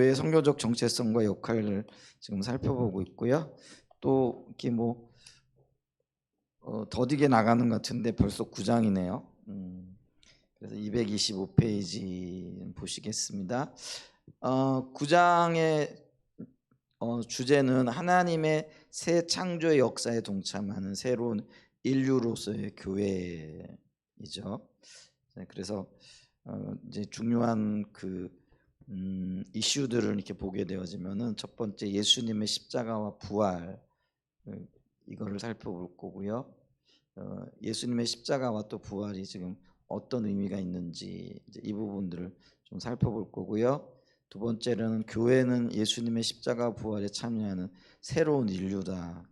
교회의 선교적 정체성과 역할을 지금 살펴보고 있고요. 또 이렇게 뭐 더디게 나가는 것 같은데 벌써 9장이네요. 그래서 225페이지 보시겠습니다. 9장의 주제는 하나님의 새 창조의 역사에 동참하는 새로운 인류로서의 교회이죠. 그래서 이제 중요한 이슈들을 이렇게 보게 되어지면은 첫 번째 예수님의 십자가와 부활, 이거를 살펴볼 거고요. 예수님의 십자가와 또 부활이 지금 어떤 의미가 있는지 이제 이 부분들을 좀 살펴볼 거고요. 두 번째는 교회는 예수님의 십자가 부활에 참여하는 새로운 인류다.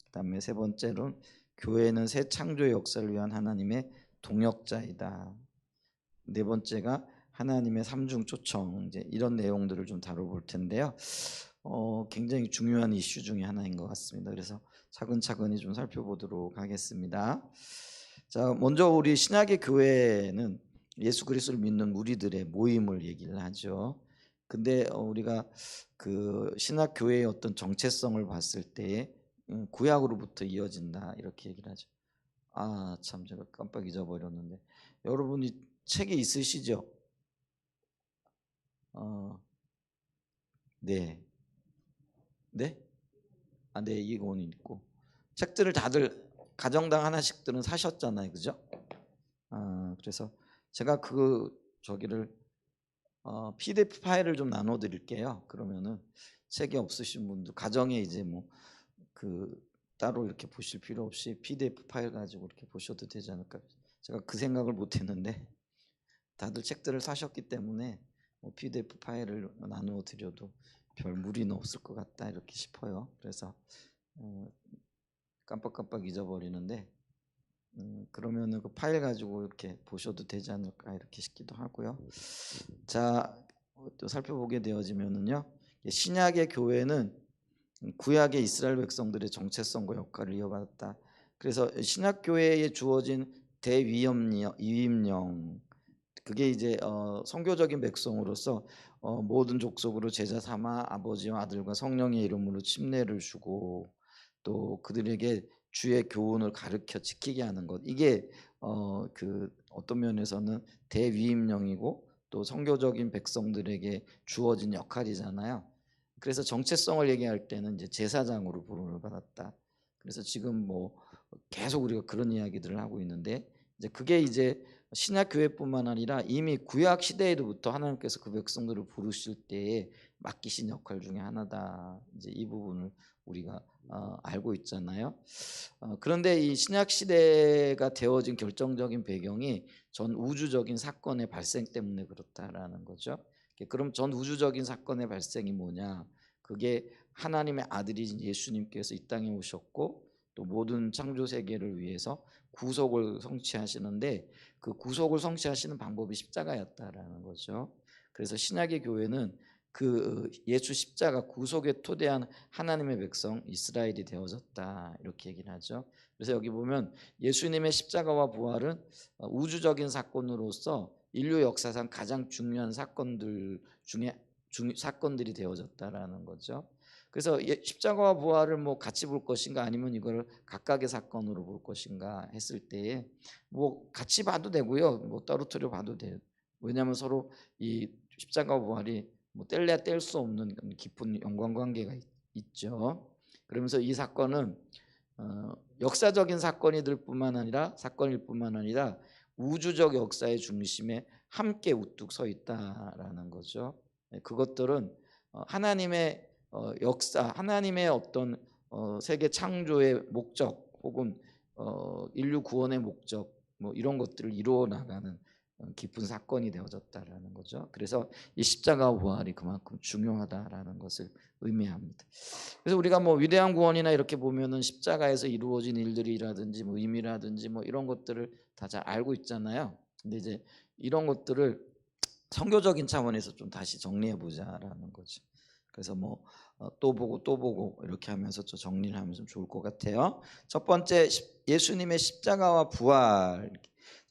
그다음에 세 번째로는 교회는 새 창조의 역사를 위한 하나님의 동역자이다. 네 번째가 하나님의 삼중 초청, 이제 이런 내용들을 좀 다뤄볼 텐데요. 굉장히 중요한 이슈 중에 하나인 것 같습니다. 그래서 차근차근히 좀 살펴보도록 하겠습니다. 자, 먼저 우리 신약의 교회는 예수 그리스도를 믿는 우리들의 모임을 얘기를 하죠. 근데 우리가 그 신약 교회의 어떤 정체성을 봤을 때 구약으로부터 이어진다 이렇게 얘기를 하죠. 아, 참 제가 깜빡 잊어버렸는데 여러분이 책이 있으시죠? 네. 네? 아, 네, 이건 있고 책들을 다들 가정당 하나씩들은 사셨잖아요, 그죠? 그래서 제가 저기를 PDF 파일을 좀 나눠드릴게요. 그러면은 책이 없으신 분들 가정에 이제 뭐 따로 이렇게 보실 필요 없이 PDF 파일 가지고 이렇게 보셔도 되지 않을까? 제가 그 생각을 못했는데 다들 책들을 사셨기 때문에 PDF 파일을 나누어 드려도 별 무리는 없을 것 같다 이렇게 싶어요. 그래서 깜빡깜빡 잊어버리는데 그러면은 그 파일 가지고 이렇게 보셔도 되지 않을까 이렇게 싶기도 하고요. 자, 또 살펴보게 되어지면은요, 신약의 교회는 구약의 이스라엘 백성들의 정체성과 역할을 이어받았다. 그래서 신약 교회에 주어진 대위임령, 그게 이제 선교적인 백성으로서 모든 족속으로 제자 삼아 아버지와 아들과 성령의 이름으로 침례를 주고 또 그들에게 주의 교훈을 가르쳐 지키게 하는 것, 이게 어떤 면에서는 대위임령이고 또 선교적인 백성들에게 주어진 역할이잖아요. 그래서 정체성을 얘기할 때는 이제 제사장으로 부름을 받았다. 그래서 지금 뭐 계속 우리가 그런 이야기들을 하고 있는데 이제 그게 이제 신약 교회뿐만 아니라 이미 구약 시대에도부터 하나님께서 그 백성들을 부르실 때에 맡기신 역할 중에 하나다. 이제 이 부분을 우리가 알고 있잖아요. 그런데 이 신약 시대가 되어진 결정적인 배경이 전 우주적인 사건의 발생 때문에 그렇다라는 거죠. 그럼 전 우주적인 사건의 발생이 뭐냐? 그게 하나님의 아들이신 예수님께서 이 땅에 오셨고 또 모든 창조 세계를 위해서 구속을 성취하시는데 그 구속을 성취하시는 방법이 십자가였다라는 거죠. 그래서 신약의 교회는 그 예수 십자가 구속에 토대한 하나님의 백성 이스라엘이 되어졌다 이렇게 얘기를 하죠. 그래서 여기 보면 예수님의 십자가와 부활은 우주적인 사건으로서 인류 역사상 가장 중요한 사건들 중에 사건들이 되어졌다라는 거죠. 그래서 십자가와 부활을 뭐 같이 볼 것인가 아니면 이걸 각각의 사건으로 볼 것인가 했을 때에 뭐 같이 봐도 되고요, 뭐 떨어뜨려 봐도 돼요. 왜냐하면 서로 이 십자가와 부활이 뭐 뗄래야 뗄 수 없는 깊은 연관 관계가 있죠. 그러면서 이 사건은 역사적인 사건일 뿐만 아니라 우주적 역사의 중심에 함께 우뚝 서 있다라는 거죠. 그것들은 하나님의 역사, 하나님의 어떤 세계 창조의 목적 혹은 인류 구원의 목적 뭐 이런 것들을 이루어 나가는 깊은 사건이 되어졌다라는 거죠. 그래서 이 십자가 부활이 그만큼 중요하다라는 것을 의미합니다. 그래서 우리가 뭐 위대한 구원이나 이렇게 보면은 십자가에서 이루어진 일들이라든지 뭐 의미라든지 뭐 이런 것들을 다 잘 알고 있잖아요. 근데 이제 이런 것들을 선교적인 차원에서 좀 다시 정리해 보자라는 거죠. 그래서 뭐 또 보고 이렇게 하면서 좀 정리를 하면 좀 좋을 것 같아요. 첫 번째, 예수님의 십자가와 부활.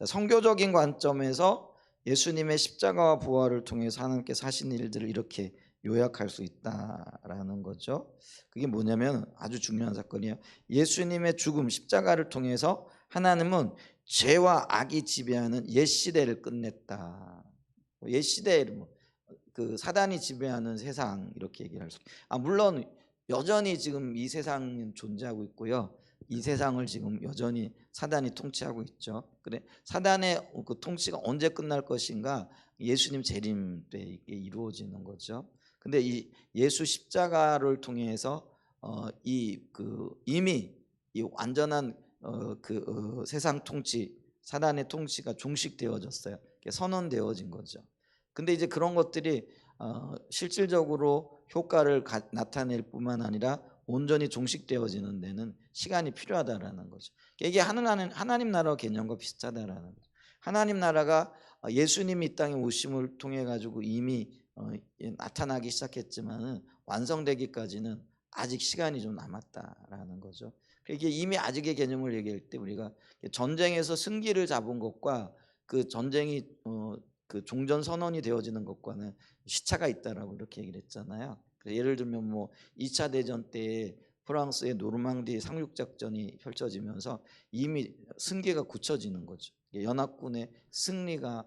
선교적인 관점에서 예수님의 십자가와 부활을 통해서 하나님께서 하신 일들을 이렇게 요약할 수 있다라는 거죠. 그게 뭐냐면 아주 중요한 사건이에요. 예수님의 죽음 십자가를 통해서 하나님은 죄와 악이 지배하는 옛 시대를 끝냈다. 옛 시대를 그 사단이 지배하는 세상 이렇게 얘기를 할 수. 물론 여전히 지금 이 세상은 존재하고 있고요. 이 세상을 지금 여전히 사단이 통치하고 있죠. 그래 사단의 그 통치가 언제 끝날 것인가? 예수님 재림 때 이게 이루어지는 거죠. 근데 이 예수 십자가를 통해서 이 그 이미 이 완전한 세상 통치, 사단의 통치가 종식되어졌어요. 선언되어진 거죠. 근데 이제 그런 것들이 실질적으로 효과를 나타낼 뿐만 아니라 온전히 종식되어지는 데는 시간이 필요하다라는 거죠. 이게 하나님 나라 개념과 비슷하다라는 거죠. 하나님 나라가 예수님이 이 땅에 오심을 통해 가지고 이미 나타나기 시작했지만은 완성되기까지는 아직 시간이 좀 남았다라는 거죠. 이게 이미 아직의 개념을 얘기할 때 우리가 전쟁에서 승기를 잡은 것과 그 전쟁이 그 종전 선언이 되어지는 것과는 시차가 있다라고 이렇게 얘기를 했잖아요. 예를 들면 뭐 2차 대전 때 프랑스의 노르망디 상륙 작전이 펼쳐지면서 이미 승기가 굳혀지는 거죠. 연합군의 승리가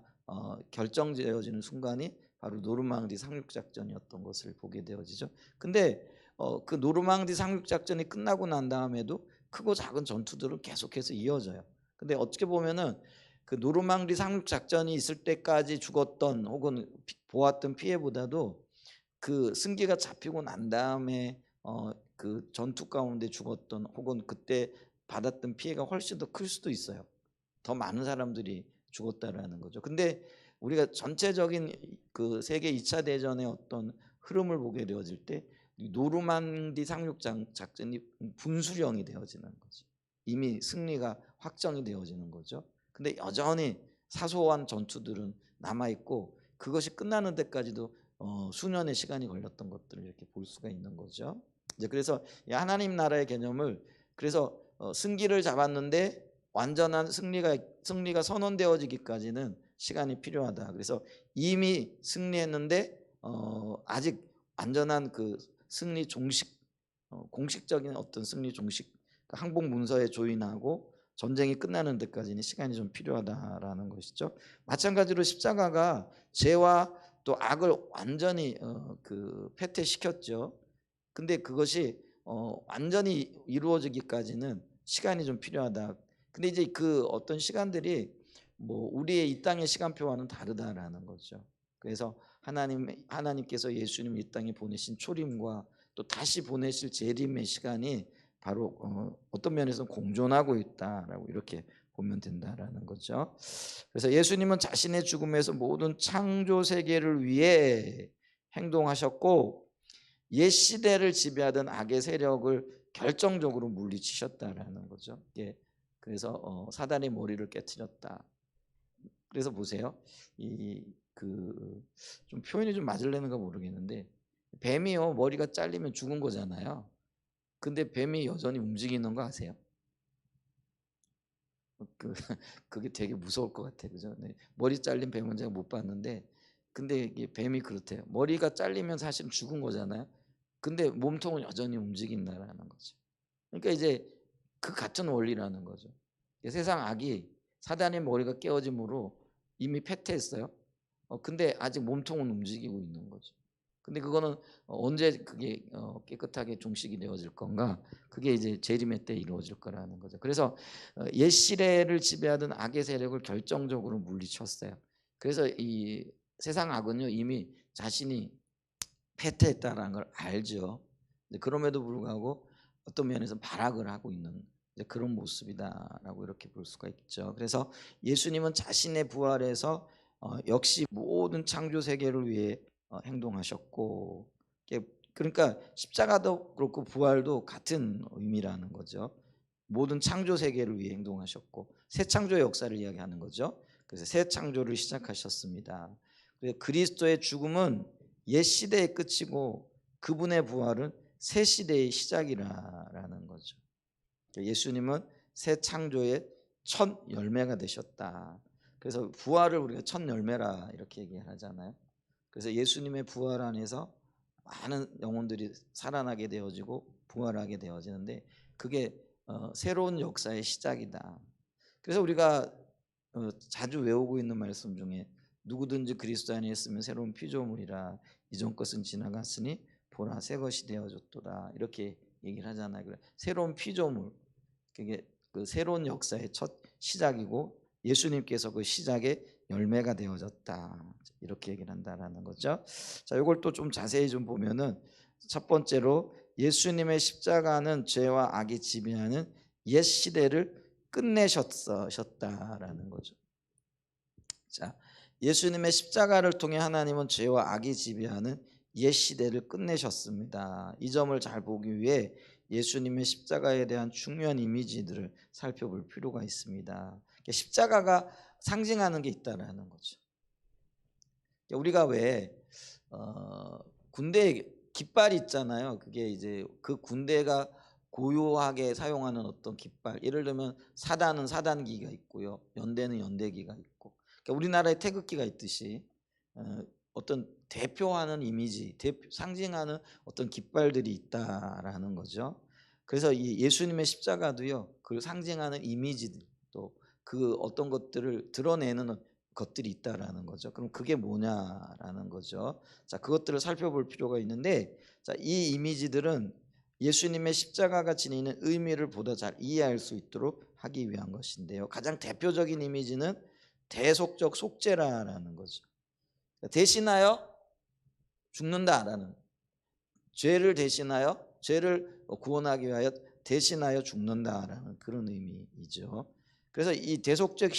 결정되어지는 순간이 바로 노르망디 상륙 작전이었던 것을 보게 되어지죠. 근데 그 노르망디 상륙 작전이 끝나고 난 다음에도 크고 작은 전투들은 계속해서 이어져요. 근데 어떻게 보면은 그 노르망디 상륙 작전이 있을 때까지 죽었던 혹은 보았던 피해보다도 그 승기가 잡히고 난 다음에 그 전투 가운데 죽었던 혹은 그때 받았던 피해가 훨씬 더 클 수도 있어요. 더 많은 사람들이 죽었다라는 거죠. 근데 우리가 전체적인 그 세계 2차 대전의 어떤 흐름을 보게 되어질 때 노르망디 상륙 작전이 분수령이 되어지는 거죠. 이미 승리가 확정이 되어지는 거죠. 근데 여전히 사소한 전투들은 남아 있고 그것이 끝나는 데까지도 수년의 시간이 걸렸던 것들을 이렇게 볼 수가 있는 거죠. 이제 그래서 하나님 나라의 개념을 그래서 승기를 잡았는데 완전한 승리가 선언되어지기까지는 시간이 필요하다. 그래서 이미 승리했는데 아직 완전한 그 승리 종식 공식적인 어떤 승리 종식 항복 문서에 조인하고 전쟁이 끝나는 데까지는 시간이 좀 필요하다라는 것이죠. 마찬가지로 십자가가 죄와 또 악을 완전히 그 패퇴시켰죠. 근데 그것이 완전히 이루어지기까지는 시간이 좀 필요하다. 근데 이제 그 어떤 시간들이 뭐 우리의 이 땅의 시간표와는 다르다라는 거죠. 그래서 하나님께서 예수님 이 땅에 보내신 초림과 또 다시 보내실 재림의 시간이 바로 어떤 면에서 공존하고 있다라고 이렇게 보면 된다라는 거죠. 그래서 예수님은 자신의 죽음에서 모든 창조 세계를 위해 행동하셨고 옛 시대를 지배하던 악의 세력을 결정적으로 물리치셨다라는 거죠. 예. 그래서 사단의 머리를 깨트렸다. 그래서 보세요. 이 그 좀 표현이 좀 맞을려는가 모르겠는데 뱀이요 머리가 잘리면 죽은 거잖아요. 근데 뱀이 여전히 움직이는 거 아세요? 그 그게 되게 무서울 것 같아요. 그죠? 네. 머리 잘린 뱀은 제가 못 봤는데 근데 이게 뱀이 그렇대요. 머리가 잘리면 사실 죽은 거잖아요. 근데 몸통은 여전히 움직인다라는 거죠. 그러니까 이제 그 같은 원리라는 거죠. 세상 악이 사단의 머리가 깨어짐으로 이미 패퇴했어요. 근데 아직 몸통은 움직이고 있는 거죠. 근데 그거는 언제 그게 깨끗하게 종식이 되어질 건가? 그게 이제 재림의 때 이루어질 거라는 거죠. 그래서 옛 시대를 지배하던 악의 세력을 결정적으로 물리쳤어요. 그래서 이 세상 악은요 이미 자신이 패퇴했다라는 걸 알죠. 그럼에도 불구하고 어떤 면에서 발악을 하고 있는 그런 모습이다라고 이렇게 볼 수가 있죠. 그래서 예수님은 자신의 부활에서 역시 모든 창조 세계를 위해 행동하셨고, 그러니까 십자가도 그렇고 부활도 같은 의미라는 거죠. 모든 창조 세계를 위해 행동하셨고 새 창조의 역사를 이야기하는 거죠. 그래서 새 창조를 시작하셨습니다. 그래서 그리스도의 죽음은 옛 시대의 끝이고 그분의 부활은 새 시대의 시작이라는 거죠. 예수님은 새 창조의 첫 열매가 되셨다. 그래서 부활을 우리가 첫 열매라 이렇게 얘기하잖아요. 그래서 예수님의 부활 안에서 많은 영혼들이 살아나게 되어지고 부활하게 되어지는데 그게 새로운 역사의 시작이다. 그래서 우리가 자주 외우고 있는 말씀 중에 누구든지 그리스도 안에 있으면 새로운 피조물이라 이전 것은 지나갔으니 보라 새 것이 되어졌도다 이렇게 얘기를 하잖아요. 그래 새로운 피조물 그게 그 새로운 역사의 첫 시작이고 예수님께서 그 시작의 열매가 되어졌다 이렇게 얘기를 한다라는 거죠. 자, 이걸 또 좀 자세히 좀 보면은 첫 번째로 예수님의 십자가는 죄와 악이 지배하는 옛 시대를 끝내셨다라는 거죠. 자, 예수님의 십자가를 통해 하나님은 죄와 악이 지배하는 옛 시대를 끝내셨습니다. 이 점을 잘 보기 위해 예수님의 십자가에 대한 중요한 이미지들을 살펴볼 필요가 있습니다. 십자가가 상징하는 게 있다라는 거죠. 우리가 왜 군대에 깃발이 있잖아요. 그게 이제 그 군대가 고유하게 사용하는 어떤 깃발. 예를 들면 사단은 사단기가 있고요. 연대는 연대기가 있고. 그러니까 우리나라에 태극기가 있듯이 어떤 대표하는 이미지, 상징하는 어떤 깃발들이 있다라는 거죠. 그래서 이 예수님의 십자가도요. 그 상징하는 이미지들 또 그 어떤 것들을 드러내는 것들이 있다라는 거죠. 그럼 그게 뭐냐라는 거죠. 자, 그것들을 살펴볼 필요가 있는데, 자, 이 이미지들은 예수님의 십자가가 지니는 의미를 보다 잘 이해할 수 있도록 하기 위한 것인데요. 가장 대표적인 이미지는 대속적 속죄라는 거죠. 대신하여 죽는다라는 죄를 대신하여 죄를 구원하기 위하여 대신하여 죽는다라는 그런 의미이죠. 그래서 이 대속적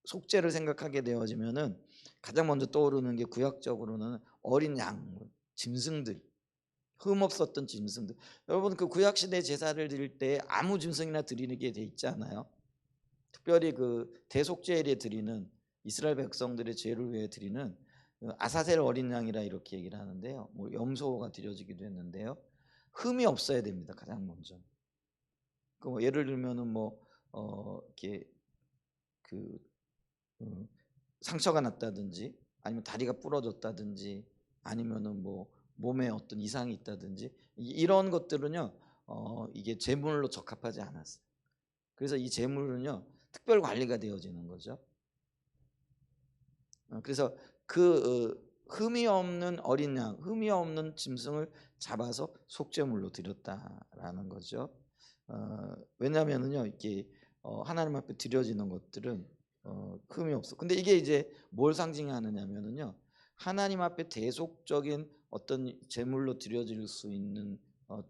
속죄를 생각하게 되어지면은 가장 먼저 떠오르는 게 구약적으로는 어린 양, 짐승들, 흠 없었던 짐승들. 여러분 그 구약 시대 제사를 드릴 때 아무 짐승이나 드리게 돼 있지 않아요? 특별히 그 대속죄에 드리는 이스라엘 백성들의 죄를 위해 드리는 아사셀 어린 양이라 이렇게 얘기를 하는데요. 뭐 염소가 드려지기도 했는데요. 흠이 없어야 됩니다. 가장 먼저. 그 예를 들면은 뭐 이렇게 그 상처가 났다든지 아니면 다리가 부러졌다든지 아니면은 뭐 몸에 어떤 이상이 있다든지 이런 것들은요 이게 제물로 적합하지 않았어요. 그래서 이 제물은요 특별 관리가 되어지는 거죠. 그래서 그 흠이 없는 어린 양, 흠이 없는 짐승을 잡아서 속죄물로 드렸다라는 거죠. 왜냐하면은요 이게 하나님 앞에 드려지는 것들은 흠이 없어. 근데 이게 이제 뭘 상징하느냐면은요 하나님 앞에 대속적인 어떤 제물로 드려질 수 있는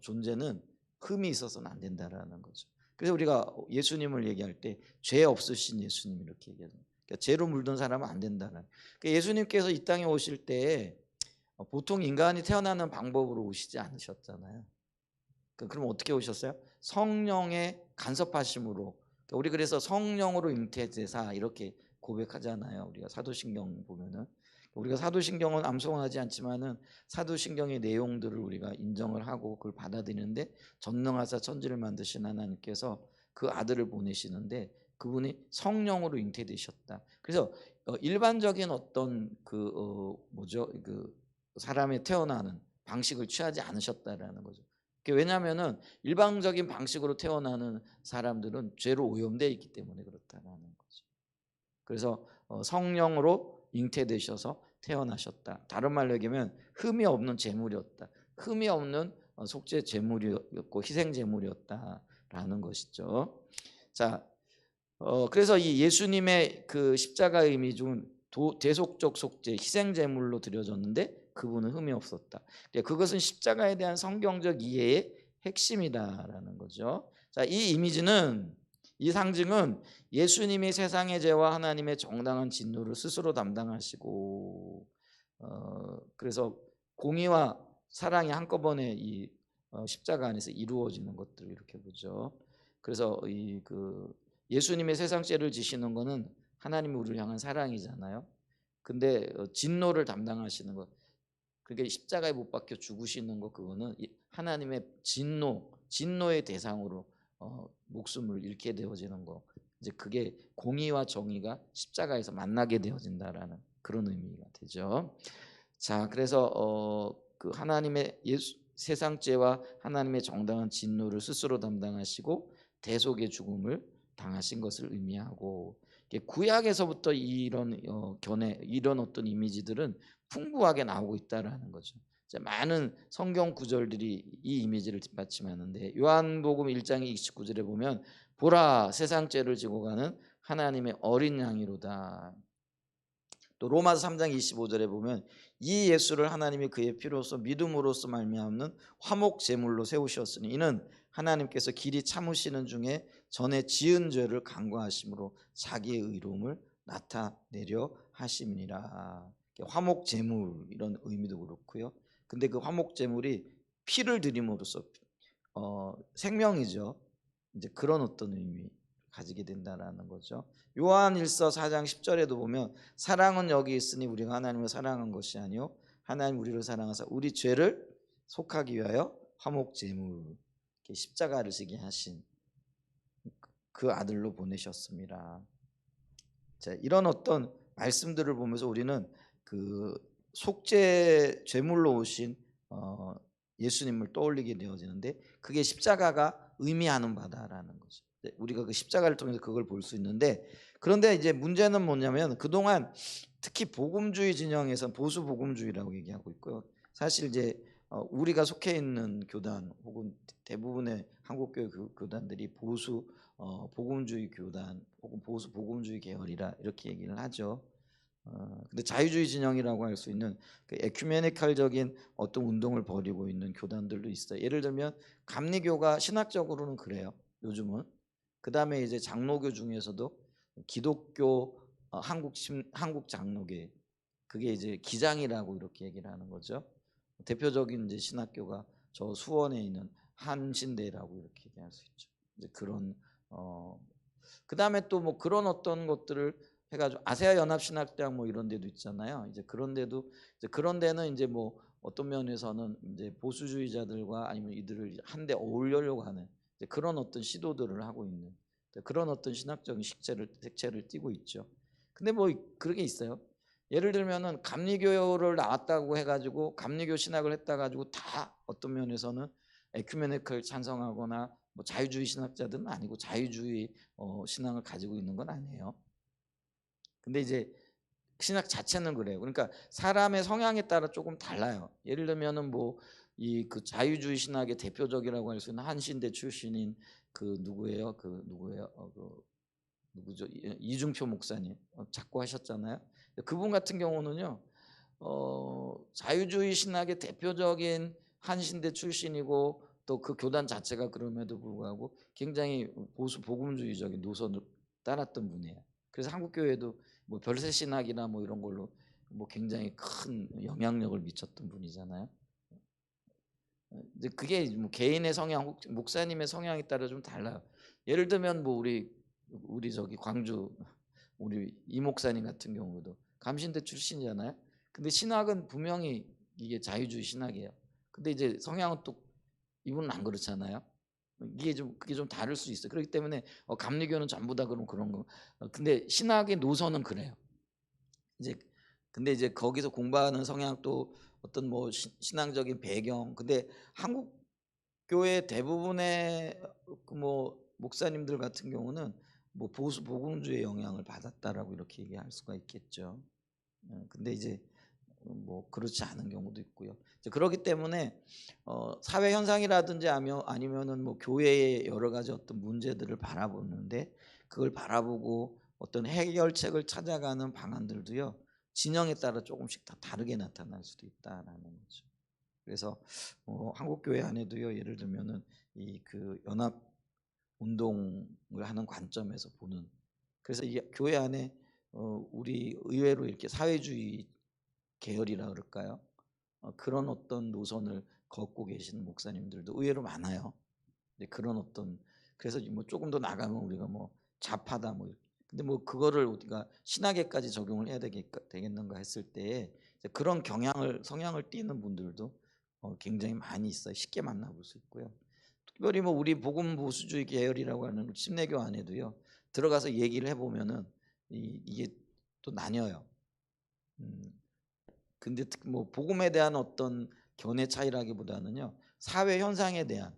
존재는 흠이 있어서는 안 된다라는 거죠. 그래서 우리가 예수님을 얘기할 때 죄 없으신 예수님 이렇게 얘기합니다. 그러니까 죄로 물든 사람은 안 된다는. 그러니까 예수님께서 이 땅에 오실 때 보통 인간이 태어나는 방법으로 오시지 않으셨잖아요. 그럼 어떻게 오셨어요? 성령의 간섭하심으로. 우리 그래서 성령으로 잉태되사 이렇게 고백하잖아요. 우리가 사도신경 보면은 우리가 사도신경은 암송하지 않지만은 사도신경의 내용들을 우리가 인정을 하고 그걸 받아들이는데 전능하사 천지를 만드신 하나님께서 그 아들을 보내시는데 그분이 성령으로 잉태되셨다. 그래서 일반적인 어떤 그 뭐죠 그 사람의 태어나는 방식을 취하지 않으셨다라는 거죠. 왜냐하면은 일방적인 방식으로 태어나는 사람들은 죄로 오염되어 있기 때문에 그렇다는 거죠. 그래서 성령으로 잉태되셔서 태어나셨다. 다른 말로 얘기하면 흠이 없는 제물이었다. 흠이 없는 속죄 제물이었고 희생 제물이었다라는 것이죠. 자, 그래서 이 예수님의 그 십자가 의미 중 대속적 속죄 희생 제물로 드려졌는데 그분은 흠이 없었다. 그것은 십자가에 대한 성경적 이해의 핵심이다라는 거죠. 자, 이 이미지는 이 상징은 예수님이 세상의 죄와 하나님의 정당한 진노를 스스로 담당하시고 그래서 공의와 사랑이 한꺼번에 이 십자가 안에서 이루어지는 것들을 이렇게 보죠. 그래서 이 그 예수님의 세상 죄를 지시는 것은 하나님이 우리를 향한 사랑이잖아요. 근데 진노를 담당하시는 것, 그게 십자가에 못 박혀 죽으시는 것, 그거는 하나님의 진노의 대상으로 목숨을 잃게 되어지는 거. 이제 그게 공의와 정의가 십자가에서 만나게 되어진다라는 그런 의미가 되죠. 자, 그래서 그 하나님의 세상 죄와 하나님의 정당한 진노를 스스로 담당하시고 대속의 죽음을 당하신 것을 의미하고, 구약에서부터 이런 견해, 이런 어떤 이미지들은 풍부하게 나오고 있다라는 거죠. 많은 성경 구절들이 이 이미지를 뒷받침하는데, 요한복음 1장 29절에 보면 보라 세상 죄를 지고 가는 하나님의 어린 양이로다. 또 로마서 3장 25절에 보면 이 예수를 하나님이 그의 피로서 믿음으로써 말미암는 화목 제물로 세우셨으니 이는 하나님께서 길이 참으시는 중에 전에 지은 죄를 간과하심으로 자기의 의로움을 나타내려 하심이니라. 화목 제물 이런 의미도 그렇고요. 근데 그 화목 제물이 피를 드림으로써 생명이죠. 이제 그런 어떤 의미 가지게 된다라는 거죠. 요한일서 4장 10절에도 보면 사랑은 여기 있으니 우리가 하나님을 사랑한 것이 아니요 하나님 우리를 사랑하사 우리 죄를 속하기 위하여 화목 제물 십자가를 지게 하신 그 아들로 보내셨습니다. 자, 이런 어떤 말씀들을 보면서 우리는 그 속죄 제물로 오신 예수님을 떠올리게 되어지는데, 그게 십자가가 의미하는 바다라는 거죠. 우리가 그 십자가를 통해서 그걸 볼 수 있는데, 그런데 이제 문제는 뭐냐면 그동안 특히 복음주의 진영에서 보수 복음주의라고 얘기하고 있고요. 사실 이제 우리가 속해 있는 교단 혹은 대부분의 한국교회 교단들이 보수 복음주의 교단 혹은 보수 복음주의 계열이라 이렇게 얘기를 하죠. 근데 자유주의 진영이라고 할 수 있는 그 에큐메니칼적인 어떤 운동을 벌이고 있는 교단들도 있어요. 예를 들면 감리교가 신학적으로는 그래요. 요즘은. 그다음에 이제 장로교 중에서도 기독교 한국 장로계, 그게 이제 기장이라고 이렇게 얘기를 하는 거죠. 대표적인 이제 신학교가 저 수원에 있는 한신대라고 이렇게 얘기할 수 있죠. 이제 그런 그다음에 또 뭐 그런 어떤 것들을 해가지고 아세아 연합신학대학 뭐 이런 데도 있잖아요. 이제 그런 데도 이제 그런 데는 이제 뭐 어떤 면에서는 이제 보수주의자들과 아니면 이들을 한데 어울려고 하는 그런 어떤 시도들을 하고 있는 그런 어떤 신학적인 색채를 띠고 있죠. 근데 뭐 그런 게 있어요. 예를 들면은 감리교를 나왔다고 해가지고 감리교 신학을 했다 가지고 다 어떤 면에서는 에큐메니컬 찬성하거나 뭐 자유주의 신학자들은 아니고 자유주의 신앙을 가지고 있는 건 아니에요. 근데 이제 신학 자체는 그래요. 그러니까 사람의 성향에 따라 조금 달라요. 예를 들면은 뭐 이 그 자유주의 신학의 대표적이라고 할 수 있는 한신대 출신인 그 누구예요? 그 누구예요? 그 누구죠? 이중표 목사님 자꾸 하셨잖아요. 그분 같은 경우는요, 자유주의 신학의 대표적인 한신대 출신이고 또 그 교단 자체가 그럼에도 불구하고 굉장히 보수 복음주의적인 노선을 따랐던 분이에요. 그래서 한국 교회도 뭐 별세 신학이나 뭐 이런 걸로 뭐 굉장히 큰 영향력을 미쳤던 분이잖아요. 근데 그게 뭐 개인의 성향, 목사님의 성향에 따라 좀 달라요. 예를 들면 뭐 우리 저기 광주 우리 이 목사님 같은 경우도 감신대 출신이잖아요. 근데 신학은 분명히 이게 자유주의 신학이에요. 근데 이제 성향은 또 이분은 안 그렇잖아요. 그게 좀 다를 수 있어요. 그렇기 때문에 감리교는 전부 다 그런 거. 근데 신학의 노선은 그래요. 이제 근데 이제 거기서 공부하는 성향도 어떤 뭐 신앙적인 배경. 근데 한국 교회 대부분의 그뭐 목사님들 같은 경우는 뭐 보수 복음주의 영향을 받았다라고 이렇게 얘기할 수가 있겠죠. 근데 이제 뭐 그렇지 않은 경우도 있고요. 이제 그렇기 때문에 사회 현상이라든지 아니면은 뭐 교회의 여러 가지 어떤 문제들을 바라보는데 그걸 바라보고 어떤 해결책을 찾아가는 방안들도요, 진영에 따라 조금씩 다 다르게 나타날 수도 있다라는 거죠. 그래서 한국 교회 안에도요, 예를 들면은 이 그 연합 운동을 하는 관점에서 보는, 그래서 이 교회 안에 우리 의외로 이렇게 사회주의 계열이라 그럴까요? 그런 어떤 노선을 걷고 계시는 목사님들도 의외로 많아요. 그런 어떤, 그래서 뭐 조금 더 나가면 우리가 뭐 좌파다 뭐, 근데 뭐 그거를 우리가 신학에까지 적용을 해야 되겠는가 했을 때 그런 성향을 띠는 분들도 굉장히 많이 있어요. 쉽게 만나볼 수 있고요. 특별히 뭐 우리 복음 보수주의 계열이라고 하는 침례교 안에도요, 들어가서 얘기를 해보면은 이게 또 나뉘어요. 근데 특히 뭐 복음에 대한 어떤 견해 차이라기보다는요. 사회 현상에 대한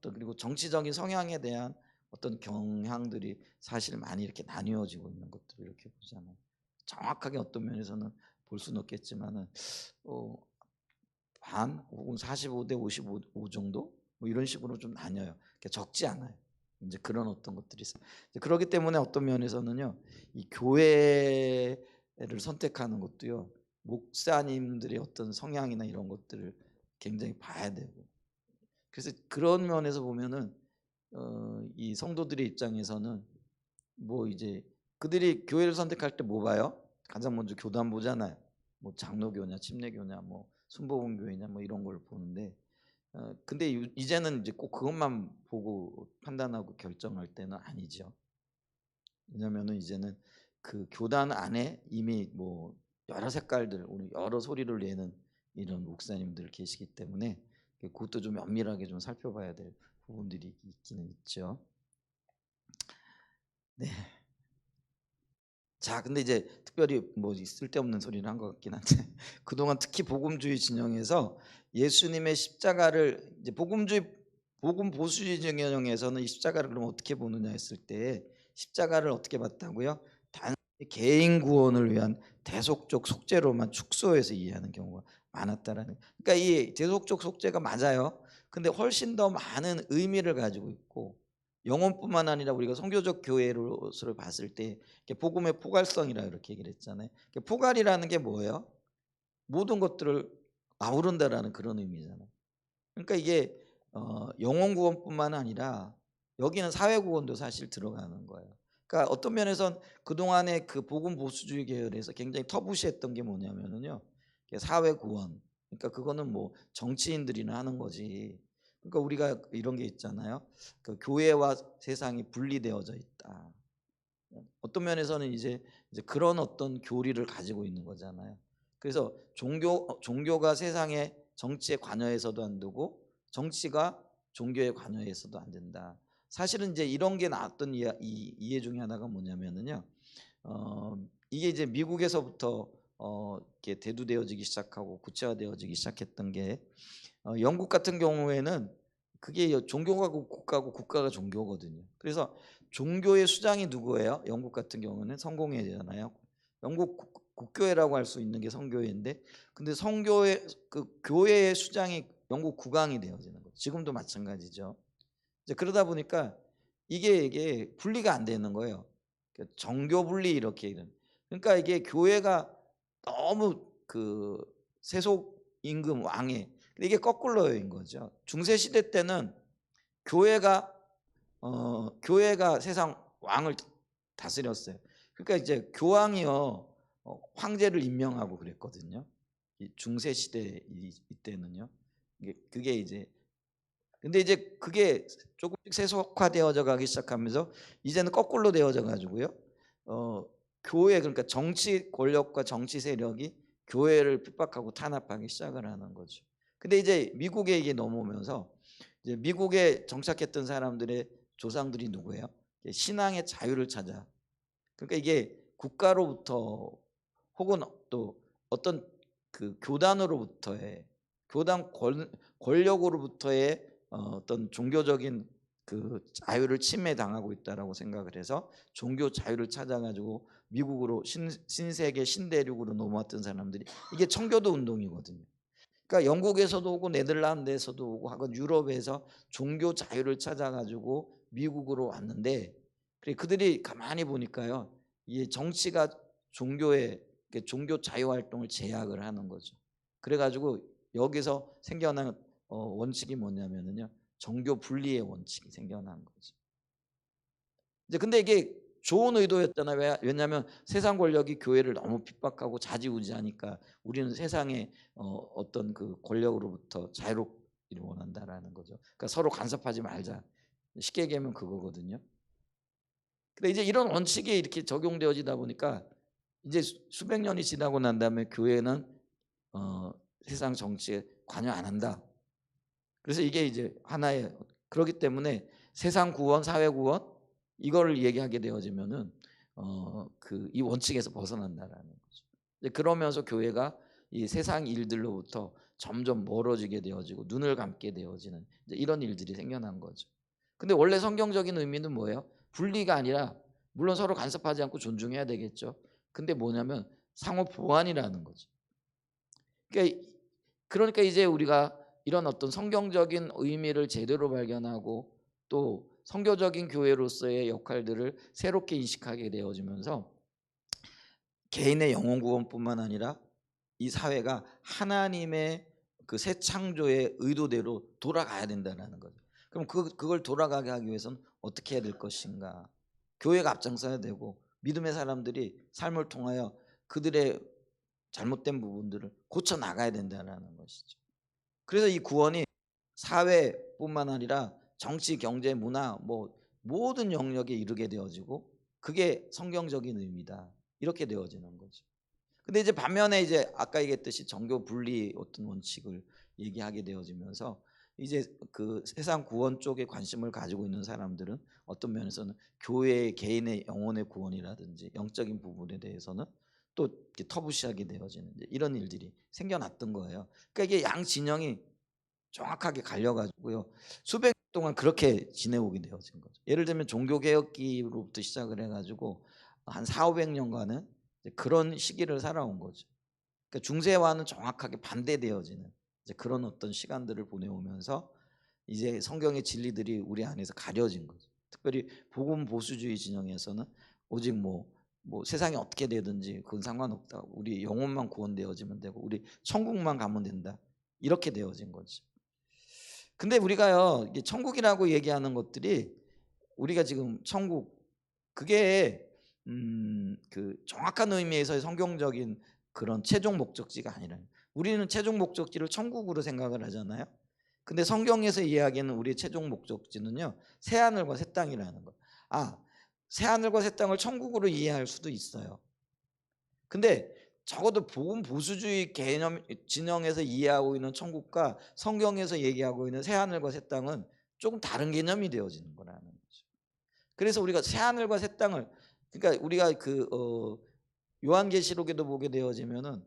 그리고 정치적인 성향에 대한 어떤 경향들이 사실 많이 이렇게 나뉘어지고 있는 것들을 이렇게 보잖아요. 정확하게 어떤 면에서는 볼 수는 없겠지만은 어, 반 혹은 45대 55 정도 뭐 이런 식으로 좀 나뉘어요. 적지 않아요. 이제 그런 어떤 것들이 있어요. 그렇기 때문에 어떤 면에서는요, 이 교회를 선택하는 것도요, 목사님들의 어떤 성향이나 이런 것들을 굉장히 봐야 되고, 그래서 그런 면에서 보면은 이 성도들의 입장에서는 뭐 이제 그들이 교회를 선택할 때 뭐 봐요? 가장 먼저 교단 보잖아요. 뭐 장로교냐, 침례교냐, 뭐 순복음교회냐, 뭐 이런 걸 보는데, 근데 이제는 이제 꼭 그것만 보고 판단하고 결정할 때는 아니죠. 왜냐면은 이제는 그 교단 안에 이미 뭐 여러 색깔들, 우리 여러 소리를 내는 이런 목사님들 계시기 때문에 그것도 좀 면밀하게 좀 살펴봐야 될 부분들이 있기는 있죠. 네. 자, 근데 이제 특별히 뭐 쓸데없는 소리를 한 것 같긴 한데 그동안 특히 복음주의 진영에서 예수님의 십자가를 이제 복음 보수주의 진영에서는 이 십자가를 그럼 어떻게 보느냐 했을 때 십자가를 어떻게 봤다고요? 단순히 개인 구원을 위한 대속적 속죄로만 축소해서 이해하는 경우가 많았다라는. 그러니까 이 대속적 속죄가 맞아요. 근데 훨씬 더 많은 의미를 가지고 있고 영혼뿐만 아니라 우리가 선교적 교회로서 봤을 때 복음의 포괄성이라 이렇게 얘기를 했잖아요. 포괄이라는 게 뭐예요? 모든 것들을 아우른다라는 그런 의미잖아요. 그러니까 이게 영혼 구원뿐만 아니라 여기는 사회 구원도 사실 들어가는 거예요. 그러니까 어떤 면에선 그동안의 그 복음 보수주의 계열에서 굉장히 터부시했던 게 뭐냐면은요. 사회 구원. 그러니까 그거는 뭐 정치인들이나 하는 거지. 그러니까 우리가 이런 게 있잖아요. 그 교회와 세상이 분리되어져 있다. 어떤 면에서는 이제 그런 어떤 교리를 가지고 있는 거잖아요. 그래서 종교가 세상의 정치에 관여해서도 안 되고 정치가 종교에 관여해서도 안 된다. 사실은 이제 이런 게 나왔던 이해 중에 하나가 뭐냐면은요. 이게 이제 미국에서부터 이렇게 대두되어지기 시작하고 구체화되어지기 시작했던 게 영국 같은 경우에는 그게 종교가 국가고 국가가 종교거든요. 그래서 종교의 수장이 누구예요? 영국 같은 경우는 성공회잖아요. 영국 국교회라고 할 수 있는 게 성교회인데, 근데 성교회 그 교회의 수장이 영국 국왕이 되어지는 거죠. 지금도 마찬가지죠. 이제 그러다 보니까 이게 분리가 안 되는 거예요. 정교 분리 이렇게 이런. 그러니까 이게 교회가 너무 그 세속 임금 왕의 이게 거꾸로인 거죠. 중세 시대 때는 교회가 교회가 세상 왕을 다스렸어요. 그러니까 이제 교황이요 황제를 임명하고 그랬거든요. 이 중세 시대 이때는요. 그게 이제 근데 이제 그게 조금씩 세속화되어져 가기 시작하면서 이제는 거꾸로 되어져 가지고요. 교회 그러니까 정치 권력과 정치 세력이 교회를 핍박하고 탄압하기 시작을 하는 거죠. 근데 이제 미국에 이게 넘어오면서 이제 미국에 정착했던 사람들의 조상들이 누구예요? 신앙의 자유를 찾아. 그러니까 이게 국가로부터 혹은 또 어떤 그 교단으로부터의 교단 권력으로부터의 어떤 종교적인 그 자유를 침해당하고 있다라고 생각을 해서 종교 자유를 찾아가지고 미국으로 신세계 신대륙으로 넘어왔던 사람들이 이게 청교도 운동이거든요. 그러니까 영국에서도 오고 네덜란드에서도 오고 하고 유럽에서 종교 자유를 찾아가지고 미국으로 왔는데 그들이 가만히 보니까요, 이 정치가 종교의 종교 자유 활동을 제약을 하는 거죠. 그래가지고 여기서 생겨난 원칙이 뭐냐면은요, 종교 분리의 원칙이 생겨난 거죠. 이제 근데 이게 좋은 의도였잖아요. 왜냐하면 세상 권력이 교회를 너무 핍박하고 좌지우지하니까 우리는 세상의 어떤 그 권력으로부터 자유롭기를 원한다라는 거죠. 그러니까 서로 간섭하지 말자. 쉽게 얘기하면 그거거든요. 근데 이제 이런 원칙이 이렇게 적용되어지다 보니까 이제 수백 년이 지나고 난 다음에 교회는 세상 정치에 관여 안 한다. 그래서 이게 이제 하나의 그렇기 때문에 세상 구원, 사회 구원 이거를 얘기하게 되어지면은 그 이 원칙에서 벗어난다라는 거죠. 이제 그러면서 교회가 이 세상 일들로부터 점점 멀어지게 되어지고 눈을 감게 되어지는 이제 이런 일들이 생겨난 거죠. 근데 원래 성경적인 의미는 뭐예요? 분리가 아니라 물론 서로 간섭하지 않고 존중해야 되겠죠. 근데 뭐냐면 상호 보완이라는 거죠. 그러니까 그러니까 이제 우리가 이런 어떤 성경적인 의미를 제대로 발견하고 또 선교적인 교회로서의 역할들을 새롭게 인식하게 되어지면서 개인의 영혼 구원뿐만 아니라 이 사회가 하나님의 그 새 창조의 의도대로 돌아가야 된다는 거죠. 그럼 그걸 돌아가게 하기 위해서는 어떻게 해야 될 것인가? 교회가 앞장서야 되고 믿음의 사람들이 삶을 통하여 그들의 잘못된 부분들을 고쳐 나가야 된다는 것이죠. 그래서 이 구원이 사회뿐만 아니라 정치, 경제, 문화 뭐 모든 영역에 이르게 되어지고 그게 성경적인 의미다. 이렇게 되어지는 거죠. 근데 이제 반면에 이제 아까 얘기했듯이 정교 분리 어떤 원칙을 얘기하게 되어지면서 이제 그 세상 구원 쪽에 관심을 가지고 있는 사람들은 어떤 면에서는 교회의 개인의 영혼의 구원이라든지 영적인 부분에 대해서는 또 이렇게 터부시하게 되어지는 이제 이런 일들이 생겨났던 거예요. 그러니까 이게 양 진영이 정확하게 갈려가지고요. 수백 년 동안 그렇게 지내오게 되어진 거죠. 예를 들면 종교개혁기로부터 시작을 해가지고 한 4,500년간은 그런 시기를 살아온 거죠. 그러니까 중세와는 정확하게 반대되어지는 이제 그런 어떤 시간들을 보내오면서 이제 성경의 진리들이 우리 안에서 가려진 거죠. 특별히 복음 보수주의 진영에서는 오직 뭐 세상이 어떻게 되든지 그건 상관없다. 우리 영혼만 구원되어지면 되고 우리 천국만 가면 된다. 이렇게 되어진 거죠. 근데 우리가요, 이게 천국이라고 얘기하는 것들이 우리가 지금 천국 그게 그 정확한 의미에서의 성경적인 그런 최종 목적지가 아니라 우리는 최종 목적지를 천국으로 생각을 하잖아요. 근데 성경에서 이야기하는 우리의 최종 목적지는요, 새 하늘과 새 땅이라는 거. 아, 새 하늘과 새 땅을 천국으로 이해할 수도 있어요. 근데 적어도 복음 보수주의 개념 진영에서 이해하고 있는 천국과 성경에서 얘기하고 있는 새 하늘과 새 땅은 조금 다른 개념이 되어지는 거라는 거죠. 그래서 우리가 새 하늘과 새 땅을 그러니까 우리가 요한계시록에도 보게 되어지면은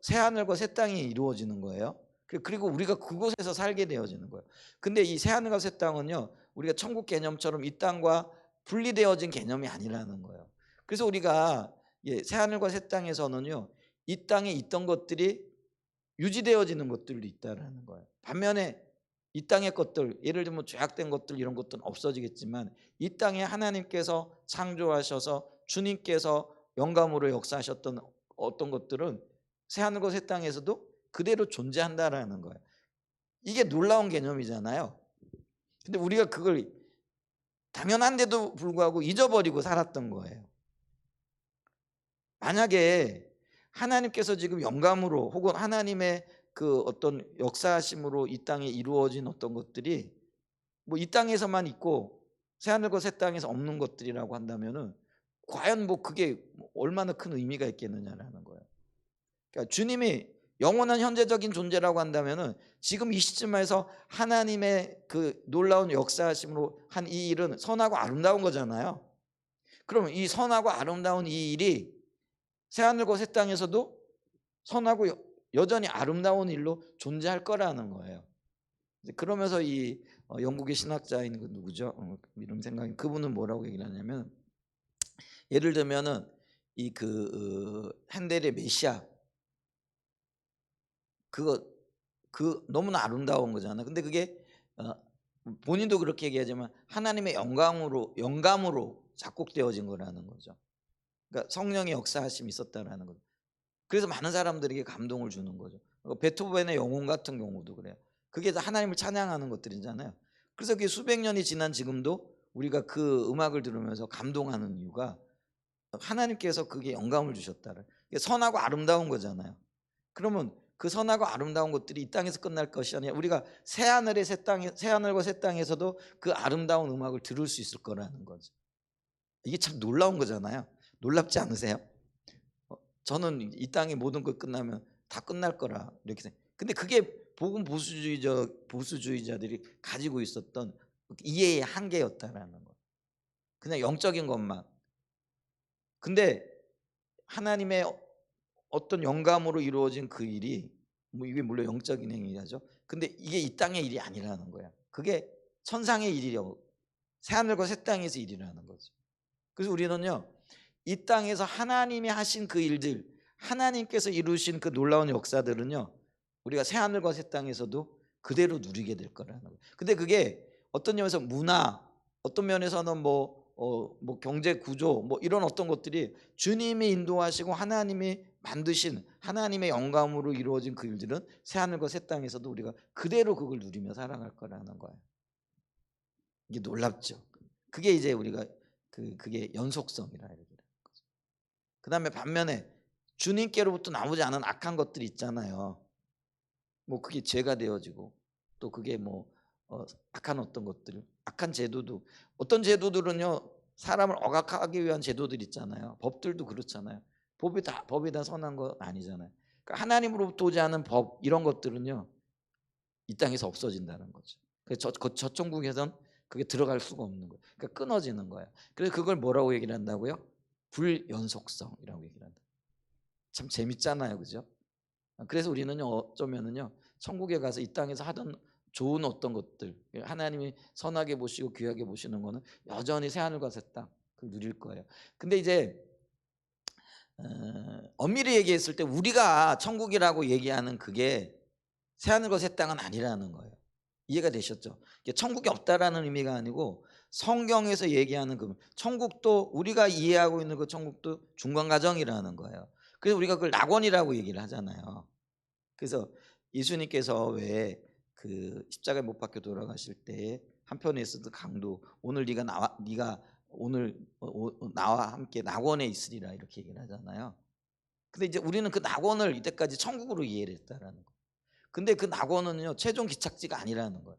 새 하늘과 새 땅이 이루어지는 거예요. 그리고 우리가 그곳에서 살게 되어지는 거예요. 근데 이 새 하늘과 새 땅은요, 우리가 천국 개념처럼 이 땅과 분리되어진 개념이 아니라는 거예요. 그래서 우리가 새 하늘과 새 땅에서는요, 이 땅에 있던 것들이 유지되어지는 것들도 있다라는 거예요. 반면에 이 땅의 것들, 예를 들면 죄악된 것들 이런 것들은 없어지겠지만 이 땅에 하나님께서 창조하셔서 주님께서 영감으로 역사하셨던 어떤 것들은 새 하늘과 새 땅에서도 그대로 존재한다라는 거예요. 이게 놀라운 개념이잖아요. 근데 우리가 그걸 당연한데도 불구하고 잊어버리고 살았던 거예요. 만약에 하나님께서 지금 영감으로 혹은 하나님의 그 어떤 역사하심으로 이 땅에 이루어진 어떤 것들이 뭐 이 땅에서만 있고 새하늘과 새 땅에서 없는 것들이라고 한다면은 과연 뭐 그게 얼마나 큰 의미가 있겠느냐라는 거예요. 그러니까 주님이 영원한 현재적인 존재라고 한다면은 지금 이 시점에서 하나님의 그 놀라운 역사하심으로 한 이 일은 선하고 아름다운 거잖아요. 그러면 이 선하고 아름다운 이 일이 새하늘과 새 땅에서도 선하고 여전히 아름다운 일로 존재할 거라는 거예요. 그러면서 이 영국의 신학자인 그 누구죠? 이름 생각이 그분은 뭐라고 얘기를 하냐면 예를 들면은 이 그 핸델의 메시아 그거 너무나 아름다운 거잖아요. 근데 그게 어 본인도 그렇게 얘기하지만 하나님의 영감으로 작곡되어진 거라는 거죠. 그러니까 성령의 역사하심이 있었다라는 거죠. 그래서 많은 사람들에게 감동을 주는 거죠. 베토벤의 영혼 같은 경우도 그래요. 그게 다 하나님을 찬양하는 것들이잖아요. 그래서 그게 수백 년이 지난 지금도 우리가 그 음악을 들으면서 감동하는 이유가 하나님께서 그게 영감을 주셨다는 선하고 아름다운 거잖아요. 그러면 그 선하고 아름다운 것들이 이 땅에서 끝날 것이 아니라 우리가 새 하늘과 새 땅에서도 그 아름다운 음악을 들을 수 있을 거라는 거죠. 이게 참 놀라운 거잖아요. 놀랍지 않으세요? 저는 이 땅의 모든 것 끝나면 다 끝날 거라 이렇게 생각. 근데 그게 복음 보수주의자들이 가지고 있었던 이해의 한계였다라는 거. 그냥 영적인 것만. 근데 하나님의 어떤 영감으로 이루어진 그 일이 뭐 이게 물론 영적인 행위죠. 근데 이게 이 땅의 일이 아니라는 거야. 그게 천상의 일이라고. 새하늘과 새 땅에서 일이라는 거죠. 그래서 우리는요, 이 땅에서 하나님이 하신 그 일들, 하나님께서 이루신 그 놀라운 역사들은요, 우리가 새하늘과 새 땅에서도 그대로 누리게 될 거라는 거예요. 근데 그게 어떤 면에서 문화, 어떤 면에서는 뭐 경제 구조, 뭐 이런 어떤 것들이 주님이 인도하시고 하나님이 만드신 하나님의 영감으로 이루어진 그 일들은 새하늘과 새 땅에서도 우리가 그대로 그걸 누리며 살아갈 거라는 거예요. 이게 놀랍죠. 그게 이제 우리가 그게 연속성이라 이렇게. 그다음에 반면에 주님께로부터 나오지 않은 악한 것들이 있잖아요. 뭐 그게 죄가 되어지고 또 그게 뭐 악한 어떤 것들, 악한 제도도 어떤 제도들은요 사람을 억압하기 위한 제도들 있잖아요. 법들도 그렇잖아요. 법이 다 선한 거 아니잖아요. 그러니까 하나님으로부터 오지 않은 법 이런 것들은요 이 땅에서 없어진다는 거죠. 그래서 저 천국에선 그게 들어갈 수가 없는 거예요. 그러니까 끊어지는 거예요. 그래서 그걸 뭐라고 얘기를 한다고요? 불연속성이라고 얘기를 한다. 참 재밌잖아요, 그죠? 그래서 우리는요 어쩌면은요 천국에 가서 이 땅에서 하던 좋은 어떤 것들 하나님이 선하게 보시고 귀하게 보시는 거는 여전히 새하늘과 새 땅 그걸 누릴 거예요. 근데 이제 엄밀히 얘기했을 때 우리가 천국이라고 얘기하는 그게 새하늘과 새 땅은 아니라는 거예요. 이해가 되셨죠? 천국이 없다라는 의미가 아니고 성경에서 얘기하는 그 천국도 우리가 이해하고 있는 그 천국도 중간과정이라는 거예요. 그래서 우리가 그걸 낙원이라고 얘기를 하잖아요. 그래서 예수님께서 왜 그 십자가에 못 박혀 돌아가실 때 한편에서도 강도 오늘 네가 오늘 나와 함께 낙원에 있으리라 이렇게 얘기를 하잖아요. 근데 이제 우리는 그 낙원을 이때까지 천국으로 이해를 했다라는 거예요. 근데 그 낙원은요 최종 기착지가 아니라는 거예요.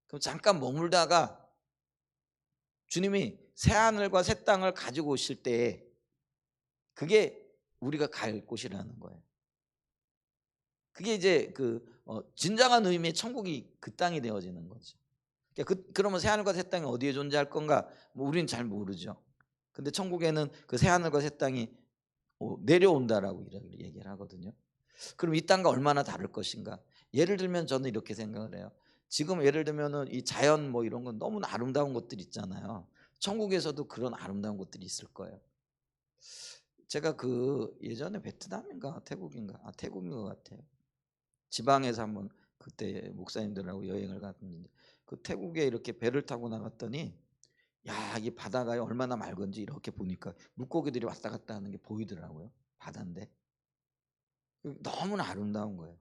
그럼 잠깐 머물다가 주님이 새 하늘과 새 땅을 가지고 오실 때 그게 우리가 갈 곳이라는 거예요. 그게 이제 진정한 의미의 천국이 그 땅이 되어지는 거죠. 그러면 새 하늘과 새 땅이 어디에 존재할 건가? 뭐 우리는 잘 모르죠. 근데 천국에는 그 새 하늘과 새 땅이 내려온다라고 얘기를 하거든요. 그럼 이 땅과 얼마나 다를 것인가? 예를 들면 저는 이렇게 생각을 해요. 지금 예를 들면은 이 자연 뭐 이런 건 너무나 아름다운 것들 있잖아요. 천국에서도 그런 아름다운 것들이 있을 거예요. 제가 예전에 베트남인가 태국인가 태국인 것 같아요. 지방에서 한번 그때 목사님들하고 여행을 갔는데 그 태국에 이렇게 배를 타고 나갔더니 야, 이 바다가 얼마나 맑은지 이렇게 보니까 물고기들이 왔다 갔다 하는 게 보이더라고요. 바다인데 너무나 아름다운 거예요.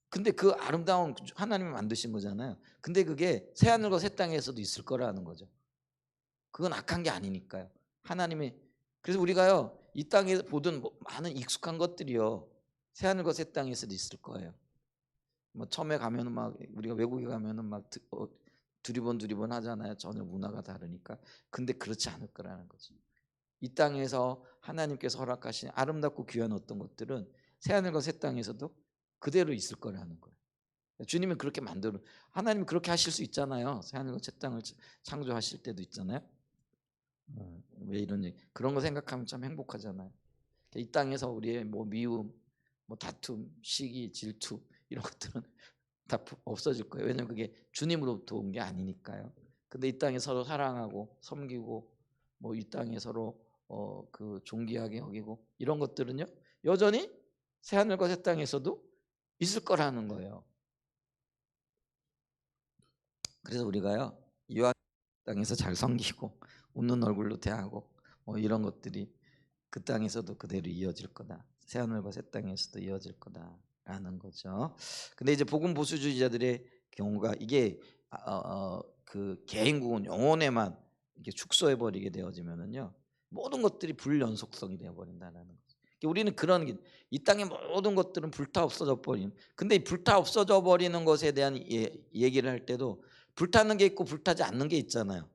근데 그 아름다운 하나님이 만드신 거잖아요. 근데 그게 새하늘과 새 땅에서도 있을 거라는 거죠. 그건 악한 게 아니니까요. 하나님이 그래서 우리가요 이 땅에 보던 많은 익숙한 것들이요 새하늘과 새 땅에서도 있을 거예요. 뭐 처음에 가면은 막 우리가 외국에 가면은 막 두리번 하잖아요. 전혀 문화가 다르니까. 근데 그렇지 않을 거라는 거죠. 이 땅에서 하나님께서 허락하신 아름답고 귀한 어떤 것들은 새하늘과 새 땅에서도 그대로 있을 거라는 거예요. 주님이 그렇게 하나님이 그렇게 하실 수 있잖아요. 새하늘과 새 땅을 창조하실 때도 있잖아요. 왜 이런 얘기 그런 거 생각하면 참 행복하잖아요. 이 땅에서 우리의 뭐 미움, 뭐 다툼, 시기, 질투 이런 것들은 다 없어질 거예요. 왜냐하면 그게 주님으로부터 온 게 아니니까요. 근데 이 땅에 서로 사랑하고 섬기고 뭐 이 땅에 서로 존귀하게 여기고 이런 것들은요 여전히 새하늘과 새 땅에서도 있을 거라는 거예요. 그래서 우리가요 이왕 땅에서 잘 섬기고 웃는 얼굴로 대하고 뭐 이런 것들이 그 땅에서도 그대로 이어질 거다. 새하늘과 새 땅에서도 이어질 거다라는 거죠. 근데 이제 복음 보수주의자들의 경우가 이게 그 개인국은 영혼에만 이렇게 축소해 버리게 되어지면은요 모든 것들이 불연속성이 되어 버린다는 거죠. 우리는 그런 이 땅의 모든 것들은 불타 없어져 버린. 근데 이 불타 없어져 버리는 것에 대한 얘기를 할 때도 불타는 게 있고 불타지 않는 게 있잖아요.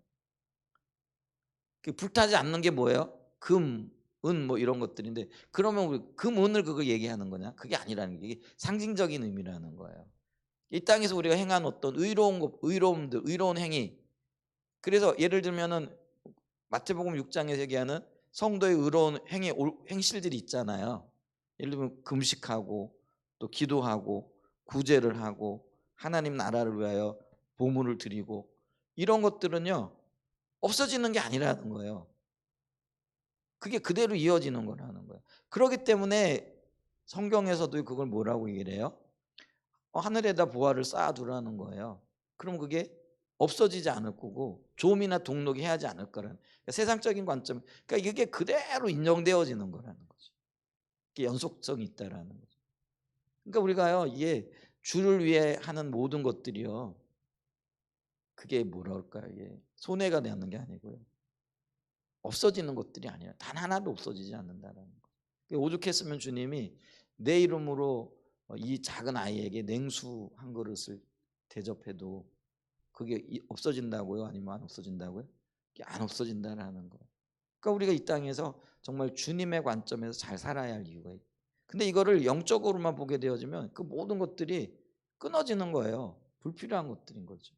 그 불타지 않는 게 뭐예요? 금, 은 뭐 이런 것들인데 그러면 우리 금, 은을 그걸 얘기하는 거냐? 그게 아니라는 게 이게 상징적인 의미라는 거예요. 이 땅에서 우리가 행한 어떤 의로움들, 의로운 행위. 그래서 예를 들면은 마태복음 6장에서 얘기하는 성도의 의로운 행실들이 있잖아요. 예를 들면 금식하고 또 기도하고 구제를 하고 하나님 나라를 위하여 보물을 드리고 이런 것들은요 없어지는 게 아니라는 거예요. 그게 그대로 이어지는 거라는 거예요. 그렇기 때문에 성경에서도 그걸 뭐라고 얘기를 해요? 하늘에다 보화를 쌓아두라는 거예요. 그럼 그게 없어지지 않을 거고 조음이나 동록이 해하지 않을 거라는, 그러니까 세상적인 관점, 그러니까 이게 그대로 인정되어지는 거라는 거죠. 이게 연속성이 있다라는 거죠. 그러니까 우리가요 이게 주를 위해 하는 모든 것들이요 그게 뭐라 그럴까요? 이게 손해가 되는 게 아니고요 없어지는 것들이 아니라 단 하나도 없어지지 않는다라는 거. 오죽했으면 주님이 내 이름으로 이 작은 아이에게 냉수 한 그릇을 대접해도 그게 없어진다고요? 아니면 안 없어진다고요? 그게 안 없어진다라는 거예요. 그러니까 우리가 이 땅에서 정말 주님의 관점에서 잘 살아야 할 이유가 있어요. 근데 이거를 영적으로만 보게 되어지면 그 모든 것들이 끊어지는 거예요. 불필요한 것들인 거죠.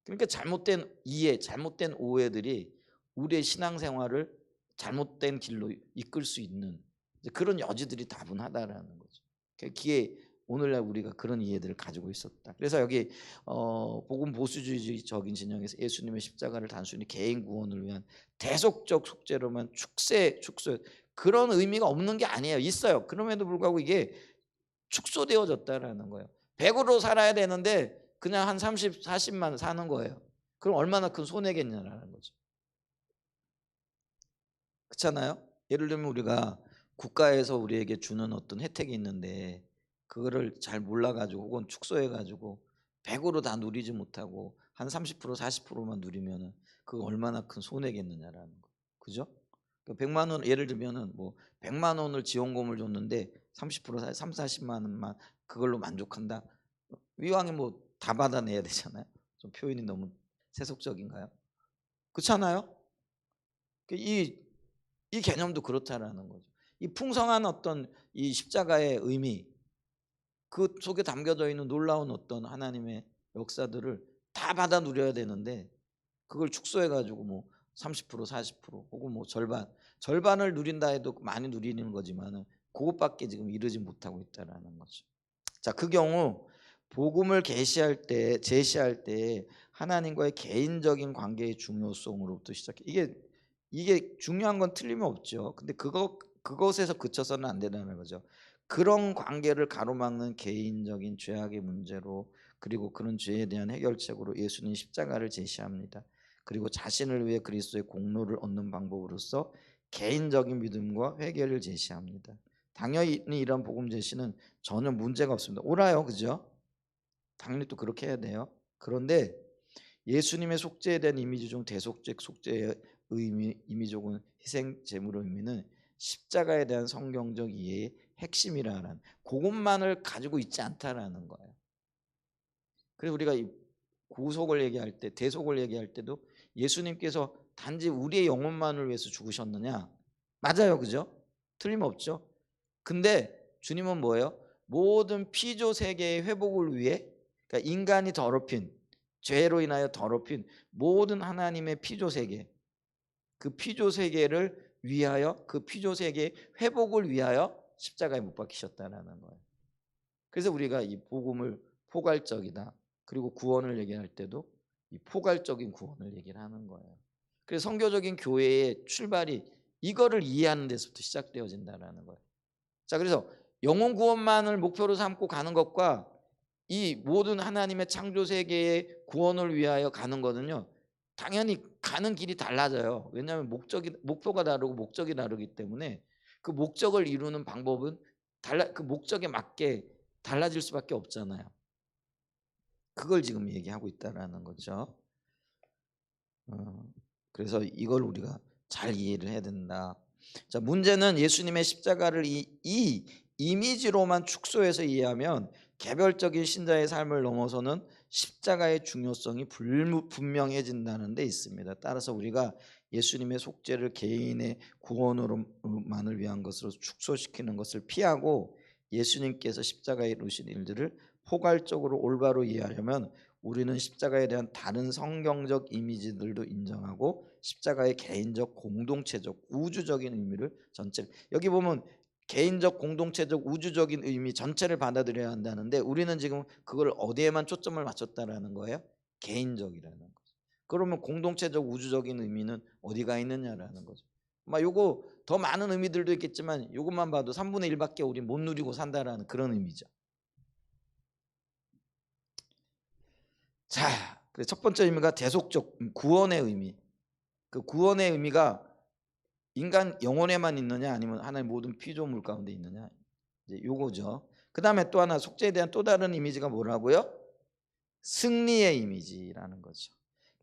그러니까 잘못된 이해, 잘못된 오해들이 우리의 신앙생활을 잘못된 길로 이끌 수 있는 그런 여지들이 다분하다라는 거죠. 기에 오늘날 우리가 그런 이해들을 가지고 있었다. 그래서 여기 복음 보수주의적인 진영에서 예수님의 십자가를 단순히 개인 구원을 위한 대속적 속죄로만 축소 그런 의미가 없는 게 아니에요. 있어요. 그럼에도 불구하고 이게 축소되어졌다라는 거예요. 100으로 살아야 되는데 그냥 한 30, 40만 사는 거예요. 그럼 얼마나 큰 손해겠냐라는 거죠. 그렇잖아요? 예를 들면 우리가 국가에서 우리에게 주는 어떤 혜택이 있는데 그거를 잘 몰라가지고 혹은 축소해가지고 100으로 다 누리지 못하고 한 30% 40%만 누리면은 그거 얼마나 큰 손해겠느냐라는 거. 그죠? 100만 원 예를 들면은 뭐 100만 원을 지원금을 줬는데 30% 3, 40만 원만 그걸로 만족한다. 이왕에 뭐 다 받아내야 되잖아요. 좀 표현이 너무 세속적인가요? 그렇잖아요. 이 개념도 그렇다라는 거죠. 이 풍성한 어떤 이 십자가의 의미, 그 속에 담겨져 있는 놀라운 어떤 하나님의 역사들을 다 받아 누려야 되는데 그걸 축소해 가지고 뭐 30% 40% 혹은 뭐 절반을 누린다 해도 많이 누리는 거지만은 그것밖에 지금 이르지 못하고 있다라는 거죠. 자, 그 경우 복음을 제시할 때 하나님과의 개인적인 관계의 중요성으로부터 시작해. 이게 중요한 건 틀림없죠. 근데 그것에서 그쳐서는 안 된다는 거죠. 그런 관계를 가로막는 개인적인 죄악의 문제로, 그리고 그런 죄에 대한 해결책으로 예수님 십자가를 제시합니다. 그리고 자신을 위해 그리스도의 공로를 얻는 방법으로서 개인적인 믿음과 회개를 제시합니다. 당연히 이런 복음 제시는 전혀 문제가 없습니다. 옳아요, 그죠? 당연히 또 그렇게 해야 돼요. 그런데 예수님의 속죄에 대한 이미지 중 대속죄 속죄의 이미적인 희생 제물의 의미는 십자가에 대한 성경적 이해의 핵심이라는 그것만을 가지고 있지 않다라는 거예요. 그래서 우리가 이 구속을 얘기할 때, 대속을 얘기할 때도 예수님께서 단지 우리의 영혼만을 위해서 죽으셨느냐? 맞아요, 그죠? 틀림없죠. 근데 주님은 뭐예요? 모든 피조 세계의 회복을 위해, 그러니까 인간이 더럽힌 죄로 인하여 더럽힌 모든 하나님의 피조 세계, 그 피조 세계를 위하여, 그 피조 세계의 회복을 위하여 십자가에 못 박히셨다라는 거예요. 그래서 우리가 이 복음을 포괄적이다, 그리고 구원을 얘기할 때도 이 포괄적인 구원을 얘기를 하는 거예요. 그래서 선교적인 교회의 출발이 이거를 이해하는 데서부터 시작되어진다라는 거예요. 자, 그래서 영혼 구원만을 목표로 삼고 가는 것과 이 모든 하나님의 창조 세계의 구원을 위하여 가는 거는요, 당연히 가는 길이 달라져요. 왜냐하면 목표가 다르고 목적이 다르기 때문에 그 목적을 이루는 방법은 그 목적에 맞게 달라질 수밖에 없잖아요. 그걸 지금 얘기하고 있다라는 거죠. 그래서 이걸 우리가 잘 이해를 해야 된다. 자, 문제는 예수님의 십자가를 이 이미지로만 축소해서 이해하면 개별적인 신자의 삶을 넘어서는 십자가의 중요성이 분명해진다는 데 있습니다. 따라서 우리가 예수님의 속죄를 개인의 구원으로만을 위한 것으로 축소시키는 것을 피하고 예수님께서 십자가에 이루신 일들을 포괄적으로 올바로 이해하려면 우리는 십자가에 대한 다른 성경적 이미지들도 인정하고 십자가의 개인적 공동체적 우주적인 의미를 전체 여기 보면 개인적, 공동체적, 우주적인 의미 전체를 받아들여야 한다는데 우리는 지금 그걸 어디에만 초점을 맞췄다라는 거예요? 개인적이라는 거죠. 그러면 공동체적, 우주적인 의미는 어디가 있느냐라는 거죠. 막 요거 더 많은 의미들도 있겠지만 요것만 봐도 3분의 1밖에 우리 못 누리고 산다라는 그런 의미죠. 자, 그 첫 번째 의미가 대속적 구원의 의미. 그 구원의 의미가 인간 영혼에만 있느냐 아니면 하나의 모든 피조물 가운데 있느냐, 이제 요거죠. 그 다음에 또 하나 속죄에 대한 또 다른 이미지가 뭐라고요? 승리의 이미지라는 거죠.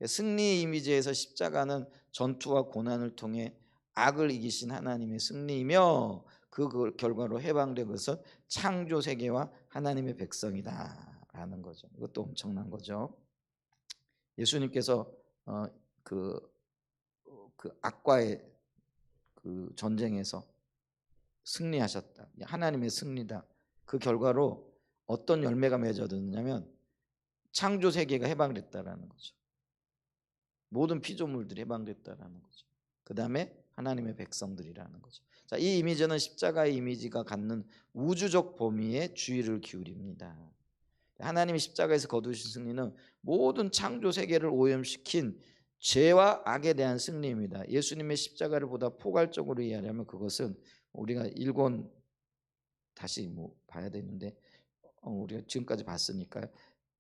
승리의 이미지에서 십자가는 전투와 고난을 통해 악을 이기신 하나님의 승리이며 그 결과로 해방된 것은 창조 세계와 하나님의 백성이다라는 거죠. 이것도 엄청난 거죠. 예수님께서 그, 그 악과의 그 전쟁에서 승리하셨다. 하나님의 승리다. 그 결과로 어떤 열매가 맺어졌느냐면 창조 세계가 해방됐다라는 거죠. 모든 피조물들이 해방됐다라는 거죠. 그 다음에 하나님의 백성들이라는 거죠. 자, 이 이미지는 십자가의 이미지가 갖는 우주적 범위에 주의를 기울입니다. 하나님이 십자가에서 거두신 승리는 모든 창조 세계를 오염시킨 죄와 악에 대한 승리입니다. 예수님의 십자가를 보다 포괄적으로 이해하려면 그것은 우리가 일권 다시 뭐 봐야 되는데 우리가 지금까지 봤으니까요.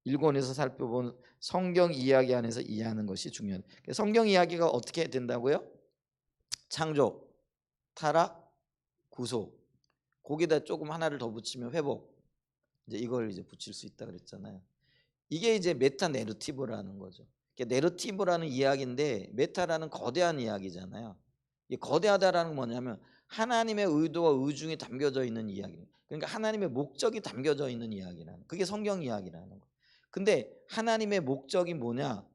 1권에서 살펴본 성경 이야기 안에서 이해하는 것이 중요해요. 성경 이야기가 어떻게 된다고요? 창조, 타락, 구속. 거기다 조금 하나를 더 붙이면 회복. 이제 이걸 이제 붙일 수 있다 그랬잖아요. 이게 이제 메타 내러티브라는 거죠. 내러티브라는 이야기인데 메타라는 거대한 이야기잖아요. 이 거대하다라는 건 뭐냐면 하나님의 의도와 의중이 담겨져 있는 이야기. 그러니까 하나님의 목적이 담겨져 있는 이야기라는. 그게 성경 이야기라는 거. 근데 하나님의 목적이 뭐냐?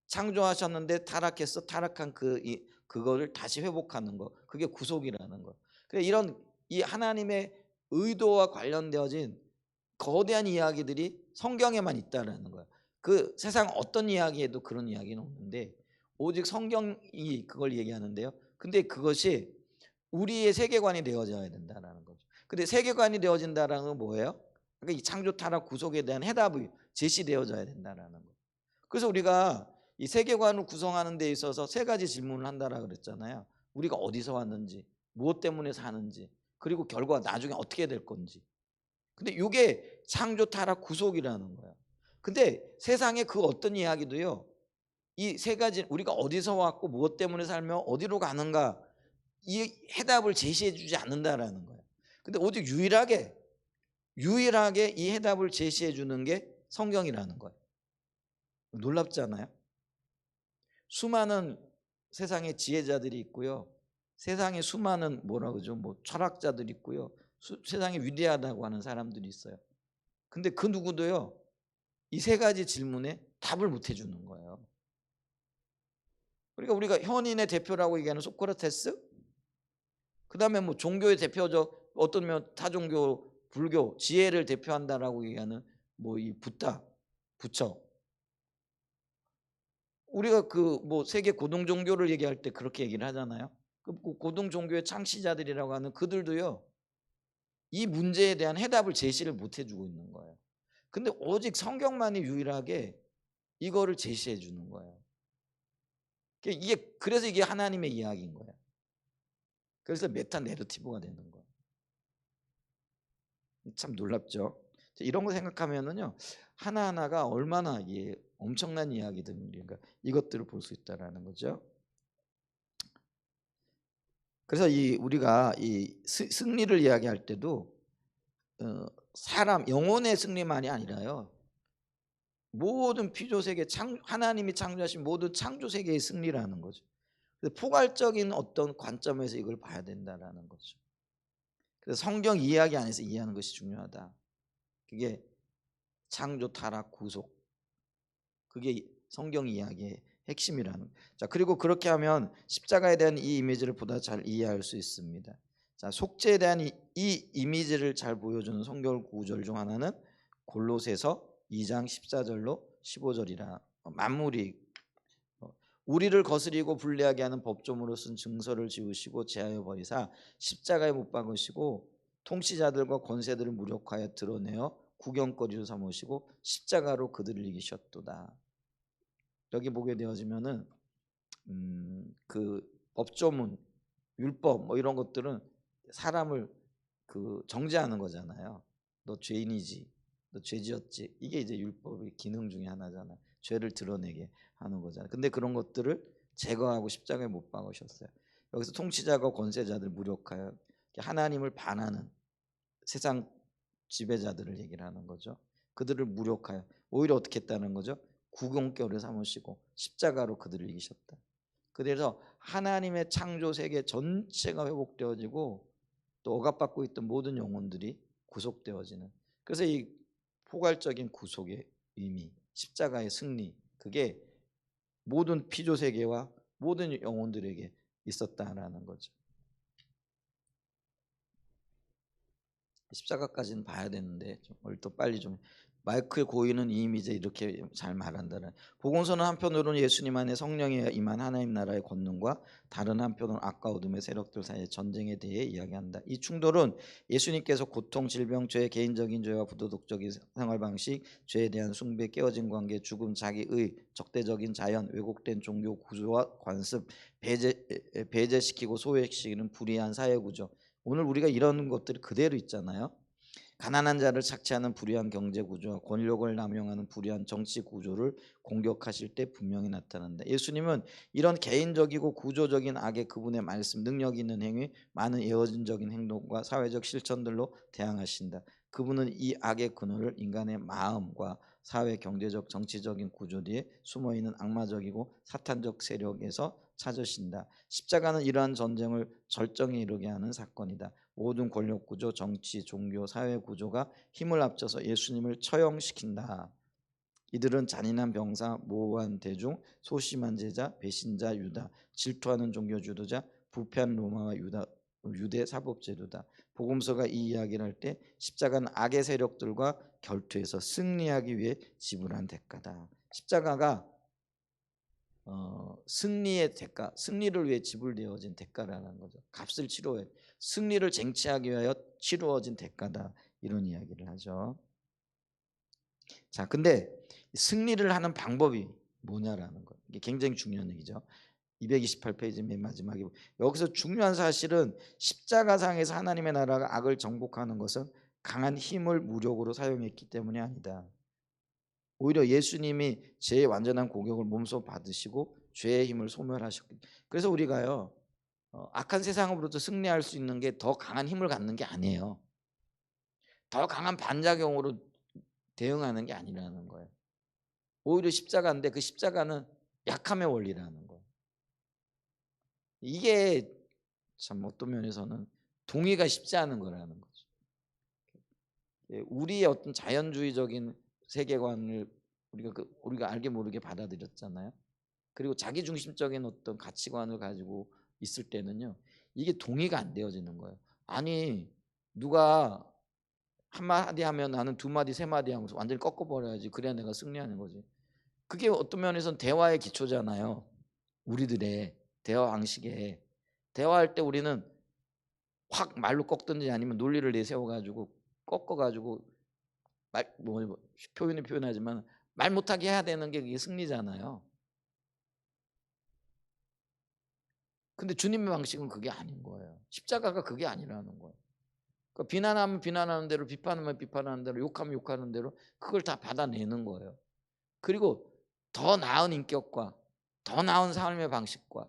창조하셨는데 타락했어. 타락한 그거를 다시 회복하는 거. 그게 구속이라는 거. 그래 이런 이 하나님의 의도와 관련되어진 거대한 이야기들이 성경에만 있다라는 거야. 그 세상 어떤 이야기에도 그런 이야기는 없는데 오직 성경이 그걸 얘기하는데요. 근데 그것이 우리의 세계관이 되어져야 된다라는 거죠. 근데 세계관이 되어진다라는 건 뭐예요? 그러니까 이 창조 타락 구속에 대한 해답이 제시되어져야 된다라는 거예요. 그래서 우리가 이 세계관을 구성하는 데 있어서 세 가지 질문을 한다라 그랬잖아요. 우리가 어디서 왔는지, 무엇 때문에 사는지, 그리고 결과 나중에 어떻게 될 건지. 근데 이게 창조 타락 구속이라는 거예요. 근데 세상에 그 어떤 이야기도요. 이 세 가지 우리가 어디서 왔고 무엇 때문에 살며 어디로 가는가 이 해답을 제시해 주지 않는다라는 거예요. 근데 오직 유일하게 이 해답을 제시해 주는 게 성경이라는 거예요. 놀랍지 않아요? 수많은 세상에 지혜자들이 있고요. 세상에 수많은 뭐라 그러죠? 뭐 철학자들이 있고요. 세상에 위대하다고 하는 사람들이 있어요. 근데 그 누구도요. 이 세 가지 질문에 답을 못 해주는 거예요. 그러니까 우리가 현인의 대표라고 얘기하는 소크라테스, 그 다음에 뭐 종교의 대표적 어떤 면 타종교, 불교, 지혜를 대표한다라고 얘기하는 뭐 이 부다, 부처. 우리가 그 뭐 세계 고등 종교를 얘기할 때 그렇게 얘기를 하잖아요. 그 고등 종교의 창시자들이라고 하는 그들도요. 이 문제에 대한 해답을 제시를 못 해주고 있는 거예요. 근데 오직 성경만이 유일하게 이거를 제시해 주는 거예요. 그래서 이게 하나님의 이야기인 거예요. 그래서 메타 내러티브가 되는 거예요. 참 놀랍죠. 이런 거 생각하면은요 하나하나가 얼마나 엄청난 이야기들인가 이것들을 볼 수 있다라는 거죠. 그래서 우리가 이 승리를 이야기할 때도 사람 영혼의 승리만이 아니라요. 모든 피조 세계 하나님이 창조하신 모든 창조 세계의 승리라는 거죠. 그래서 포괄적인 어떤 관점에서 이걸 봐야 된다라는 거죠. 그래서 성경 이야기 안에서 이해하는 것이 중요하다. 그게 창조, 타락, 구속. 그게 성경 이야기의 핵심이라는. 자, 그리고 그렇게 하면 십자가에 대한 이 이미지를 보다 잘 이해할 수 있습니다. 자, 속죄에 대한 이 이미지를 잘 보여주는 성경 구절 중 하나는 골로새서 2장 14절로 15절이라 만물이 우리를 거스리고 불리하게 하는 법조문으로 쓴 증서를 지우시고 제하여 버리사 십자가에 못 박으시고 통치자들과 권세들을 무력하여 드러내어 구경거리로 삼으시고 십자가로 그들을 이기셨도다. 여기 보게 되어지면은 그 법조문, 율법 뭐 이런 것들은 사람을 그 정죄하는 거잖아요. 너 죄인이지, 너 죄지었지. 이게 이제 율법의 기능 중에 하나잖아요. 죄를 드러내게 하는 거잖아요. 근데 그런 것들을 제거하고 십자가에 못 박으셨어요. 여기서 통치자가 권세자들 무력하여 하나님을 반하는 세상 지배자들을 얘기를 하는 거죠. 그들을 무력하여 오히려 어떻게 했다는 거죠? 구경거리를 삼으시고 십자가로 그들을 이기셨다. 그래서 하나님의 창조 세계 전체가 회복되어지고 또 억압받고 있던 모든 영혼들이 구속되어지는, 그래서 이 포괄적인 구속의 의미, 십자가의 승리, 그게 모든 피조 세계와 모든 영혼들에게 있었다라는 거죠. 십자가까지는 봐야 되는데 좀 얼른 빨리 좀 마이크에 고이는 이미 이제 이렇게 잘 말한다는. 복음서는 한편으로는 예수님 안에 성령이 임한 하나님 나라의 권능과 다른 한편으로는 악과 어둠의 세력들 사이의 전쟁에 대해 이야기한다. 이 충돌은 예수님께서 고통, 질병, 죄, 개인적인 죄와 부도덕적인 생활 방식, 죄에 대한 숭배, 깨어진 관계, 죽음, 자기의, 적대적인 자연, 왜곡된 종교 구조와 관습, 배제시키고 소외시키는 불의한 사회 구조. 오늘 우리가 이런 것들이 그대로 있잖아요. 가난한 자를 착취하는 불의한 경제 구조와 권력을 남용하는 불의한 정치 구조를 공격하실 때 분명히 나타난다. 예수님은 이런 개인적이고 구조적인 악에 그분의 말씀, 능력 있는 행위, 많은 예언적인 행동과 사회적 실천들로 대항하신다. 그분은 이 악의 근원을 인간의 마음과 사회, 경제적, 정치적인 구조 뒤에 숨어있는 악마적이고 사탄적 세력에서 찾으신다. 십자가는 이러한 전쟁을 절정에 이르게 하는 사건이다. 모든 권력 구조, 정치, 종교, 사회 구조가 힘을 합쳐서 예수님을 처형시킨다. 이들은 잔인한 병사, 모호한 대중, 소심한 제자, 배신자 유다, 질투하는 종교 주도자, 부패한 로마와 유대 사법 제도다. 복음서가 이 이야기를 할 때 십자가는 악의 세력들과 결투해서 승리하기 위해 지불한 대가다. 십자가가 승리의 대가, 승리를 위해 지불되어진 대가라는 거죠. 값을 치루어 승리를 쟁취하기 위하여 치루어진 대가다, 이런 이야기를 하죠. 자, 근데 승리를 하는 방법이 뭐냐라는 거, 이게 굉장히 중요한 얘기죠. 228페이지 맨 마지막에 여기서 중요한 사실은 십자가상에서 하나님의 나라가 악을 정복하는 것은 강한 힘을 무력으로 사용했기 때문이 아니다. 오히려 예수님이 죄의 완전한 공격을 몸소 받으시고 죄의 힘을 소멸하셨기. 그래서 우리가요, 악한 세상으로부터 승리할 수 있는 게 더 강한 힘을 갖는 게 아니에요. 더 강한 반작용으로 대응하는 게 아니라는 거예요. 오히려 십자가인데 그 십자가는 약함의 원리라는 거예요. 이게 참 어떤 면에서는 동의가 쉽지 않은 거라는 거죠. 우리의 어떤 자연주의적인 세계관을 우리가 알게 모르게 받아들였잖아요. 그리고 자기 중심적인 어떤 가치관을 가지고 있을 때는요, 이게 동의가 안 되어지는 거예요. 아니, 누가 한마디 하면 나는 두 마디 세 마디 하면서 완전히 꺾어버려야지, 그래야 내가 승리하는 거지. 그게 어떤 면에서는 대화의 기초잖아요. 우리들의 대화 방식에, 대화할 때 우리는 확 말로 꺾든지 아니면 논리를 내세워가지고 꺾어가지고 표현하지만 말 못하게 해야 되는 게 그게 승리잖아요. 근데 주님의 방식은 그게 아닌 거예요. 십자가가 그게 아니라는 거예요. 그러니까 비난하면 비난하는 대로, 비판하면 비판하는 대로, 욕하면 욕하는 대로 그걸 다 받아내는 거예요. 그리고 더 나은 인격과 더 나은 삶의 방식과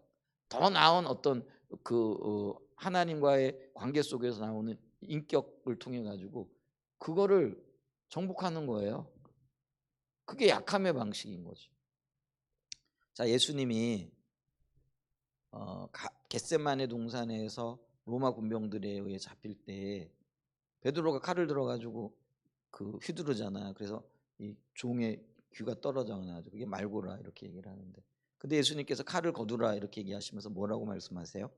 더 나은 어떤 하나님과의 관계 속에서 나오는 인격을 통해 가지고 그거를 정복하는 거예요. 그게 약함의 방식인 거죠. 자, 예수님이 겟세마네 동산에서 로마 군병들에 의해 잡힐 때 베드로가 칼을 들어가지고 휘두르잖아요. 그래서 이 종의 귀가 떨어져 나가지고 그게 말고라 이렇게 얘기를 하는데, 근데 예수님께서 칼을 거두라 이렇게 얘기하시면서 뭐라고 말씀하세요?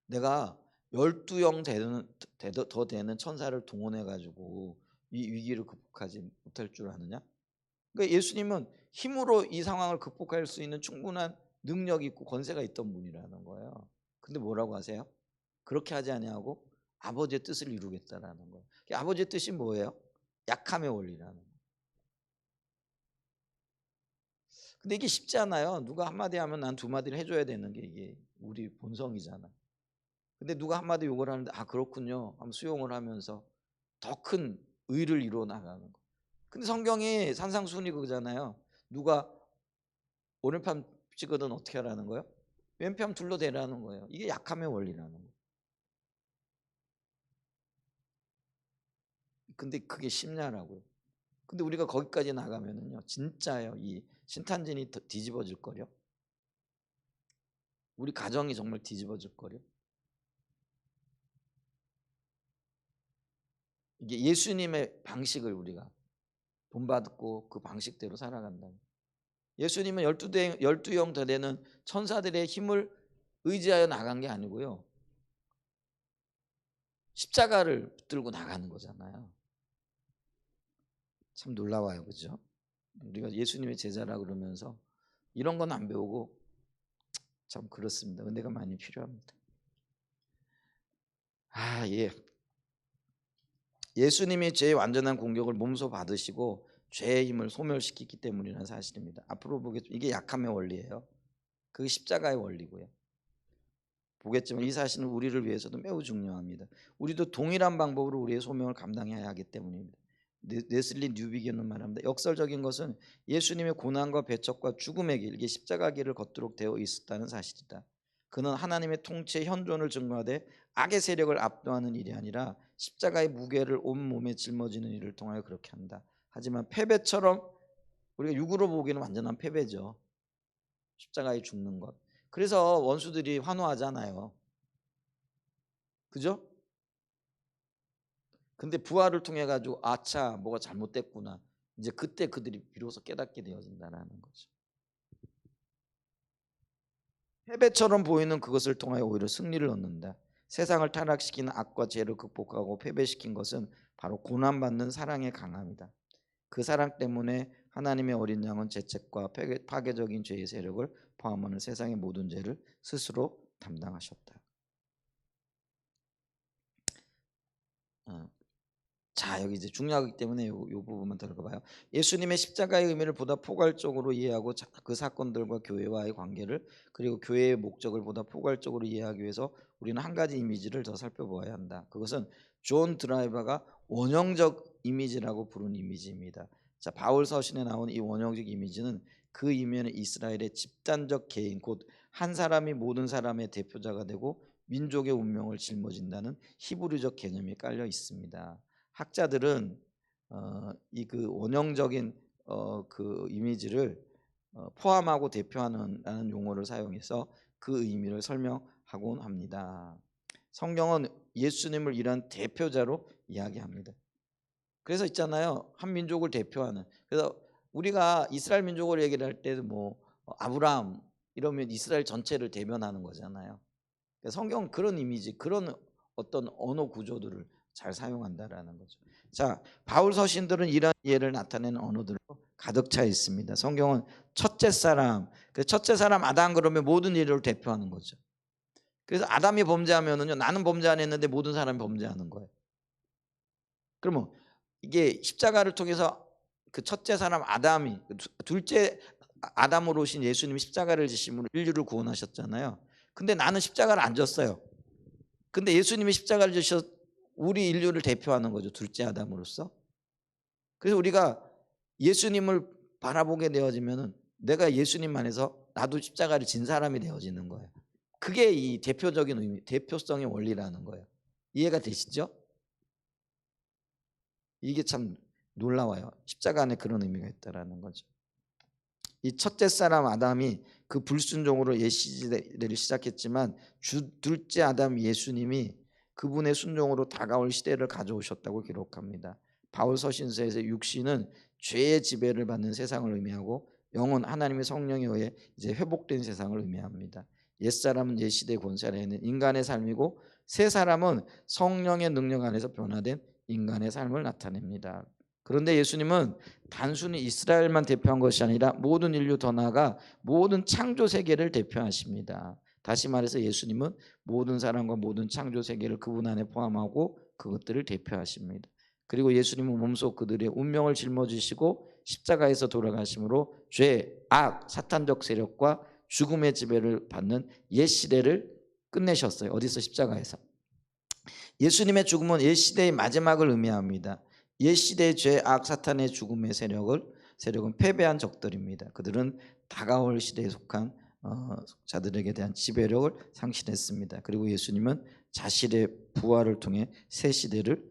내가 12영 더 되는 천사를 동원해 가지고 이 위기를 극복하지 못할 줄 아느냐? 그러니까 예수님은 힘으로 이 상황을 극복할 수 있는 충분한 능력이 있고 권세가 있던 분이라는 거예요. 근데 뭐라고 하세요? 그렇게 하지 아니하고 아버지의 뜻을 이루겠다라는 거예요. 아버지의 뜻이 뭐예요? 약함의 원리라는 거예요. 근데 이게 쉽지 않아요. 누가 한마디 하면 난 두 마디를 해줘야 되는 게 이게 우리 본성이잖아. 근데 누가 한마디 욕을 하는데 그렇군요 하면 수용을 하면서 더 큰 의를 이루어 나가는 거. 근데 성경이 산상순이 그거잖아요. 누가 오른편 찍거든 어떻게 하라는 거예요? 왼편 둘러대라는 거예요. 이게 약함의 원리라는 거예요. 근데 그게 쉽냐라고요. 근데 우리가 거기까지 나가면은요 진짜요 이 신탄진이 뒤집어질 거요. 우리 가정이 정말 뒤집어질 거요. 이게 예수님의 방식을 우리가 본받고 그 방식대로 살아간다. 예수님은 12형 더 되는 천사들의 힘을 의지하여 나간 게 아니고요. 십자가를 붙들고 나가는 거잖아요. 참 놀라워요. 그죠? 우리가 예수님의 제자라 그러면서 이런 건 안 배우고 참 그렇습니다. 은혜가 많이 필요합니다. 예. 예수님이 죄의 완전한 공격을 몸소 받으시고 죄의 힘을 소멸시키기 때문이라는 사실입니다. 앞으로 보겠지만 이게 약함의 원리예요. 그게 십자가의 원리고요. 보겠지만 이 사실은 우리를 위해서도 매우 중요합니다. 우리도 동일한 방법으로 우리의 소명을 감당해야 하기 때문입니다. 네슬리 뉴비겐은 말합니다. 역설적인 것은 예수님의 고난과 배척과 죽음의 길, 이게 십자가 길을 걷도록 되어 있었다는 사실이다. 그는 하나님의 통치의 현존을 증거하되 악의 세력을 압도하는 일이 아니라 십자가의 무게를 온 몸에 짊어지는 일을 통하여 그렇게 한다. 하지만 패배처럼 우리가 육으로 보기에는 완전한 패배죠. 십자가에 죽는 것. 그래서 원수들이 환호하잖아요. 그죠? 근데 부활을 통해 가지고 아차 뭐가 잘못됐구나. 이제 그때 그들이 비로소 깨닫게 되어진다는 거죠. 패배처럼 보이는 그것을 통하여 오히려 승리를 얻는다. 세상을 타락시키는 악과 죄를 극복하고 패배시킨 것은 바로 고난받는 사랑의 강함이다. 그 사랑 때문에 하나님의 어린 양은 죄책과 파괴적인 죄의 세력을 포함하는 세상의 모든 죄를 스스로 담당하셨다. 자, 여기 이제 중요하기 때문에 요 부분만 더 읽어봐요. 예수님의 십자가의 의미를 보다 포괄적으로 이해하고 그 사건들과 교회와의 관계를 그리고 교회의 목적을 보다 포괄적으로 이해하기 위해서 우리는 한 가지 이미지를 더 살펴보아야 한다. 그것은 존 드라이버가 원형적 이미지라고 부른 이미지입니다. 자, 바울 서신에 나온 이 원형적 이미지는 그 이면에 이스라엘의 집단적 개인 곧 한 사람이 모든 사람의 대표자가 되고 민족의 운명을 짊어진다는 히브리적 개념이 깔려 있습니다. 학자들은 이 그 원형적인 그 이미지를 포함하고 대표하는 용어를 사용해서 그 의미를 설명하곤 합니다. 성경은 예수님을 이런 대표자로 이야기합니다. 그래서 있잖아요. 한 민족을 대표하는. 그래서 우리가 이스라엘 민족을 얘기를 할 때도 뭐 아브라함 이러면 이스라엘 전체를 대변하는 거잖아요. 성경은 그런 이미지, 그런 어떤 언어 구조들을 잘 사용한다라는 거죠. 자, 바울 서신들은 이런 예를 나타내는 언어들로 가득 차 있습니다. 성경은 첫째 사람, 그 첫째 사람 아담 그러면 모든 인류를 대표하는 거죠. 그래서 아담이 범죄하면은요, 나는 범죄 안 했는데 모든 사람이 범죄하는 거예요. 그러면 이게 십자가를 통해서 그 첫째 사람 아담이 둘째 아담으로 오신 예수님이 십자가를 지심으로 인류를 구원하셨잖아요. 근데 나는 십자가를 안 졌어요. 근데 예수님이 십자가를 지셔 우리 인류를 대표하는 거죠. 둘째 아담으로서. 그래서 우리가 예수님을 바라보게 되어지면은 내가 예수님 안에서 나도 십자가를 진 사람이 되어지는 거예요. 그게 이 대표적인 의미, 대표성의 원리라는 거예요. 이해가 되시죠? 이게 참 놀라워요. 십자가 안에 그런 의미가 있다라는 거죠. 이 첫째 사람 아담이 그 불순종으로 옛 시대를 시작했지만 둘째 아담 예수님이 그분의 순종으로 다가올 시대를 가져오셨다고 기록합니다. 바울 서신서에서 육신은 죄의 지배를 받는 세상을 의미하고 영은 하나님의 성령에 의해 이제 회복된 세상을 의미합니다. 옛사람은 옛 시대 권세 아래 있는 인간의 삶이고 새 사람은 성령의 능력 안에서 변화된 인간의 삶을 나타냅니다. 그런데 예수님은 단순히 이스라엘만 대표한 것이 아니라 모든 인류 더 나아가 모든 창조 세계를 대표하십니다. 다시 말해서 예수님은 모든 사람과 모든 창조 세계를 그분 안에 포함하고 그것들을 대표하십니다. 그리고 예수님은 몸소 그들의 운명을 짊어지시고 십자가에서 돌아가심으로 죄, 악, 사탄적 세력과 죽음의 지배를 받는 옛 시대를 끝내셨어요. 어디서? 십자가에서. 예수님의 죽음은 옛 시대의 마지막을 의미합니다. 옛 시대의 죄, 악, 사탄의 죽음의 세력은 패배한 적들입니다. 그들은 다가올 시대에 속한 자들에게 대한 지배력을 상실했습니다. 그리고 예수님은 자신의 부활을 통해 새 시대를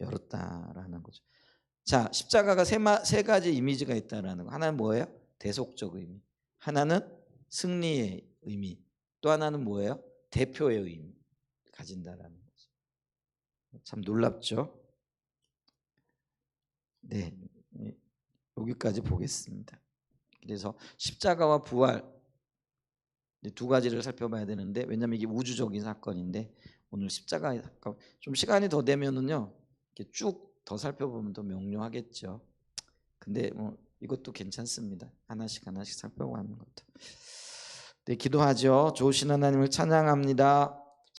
열었다라는 거죠. 자, 십자가가 세 가지 이미지가 있다라는 거. 하나는 뭐예요? 대속적 의미. 하나는 승리의 의미. 또 하나는 뭐예요? 대표의 의미 가진다라는 거죠. 참 놀랍죠? 네, 여기까지 보겠습니다. 그래서 십자가와 부활 두 가지를 살펴봐야 되는데, 왜냐하면 이게 우주적인 사건인데 오늘 십자가 사건 좀 시간이 더 되면은요 이렇게 쭉 더 살펴보면 더 명료하겠죠. 근데 뭐 이것도 괜찮습니다. 하나씩 살펴보는 것도. 네, 기도하죠. 좋으신 하나님을 찬양합니다.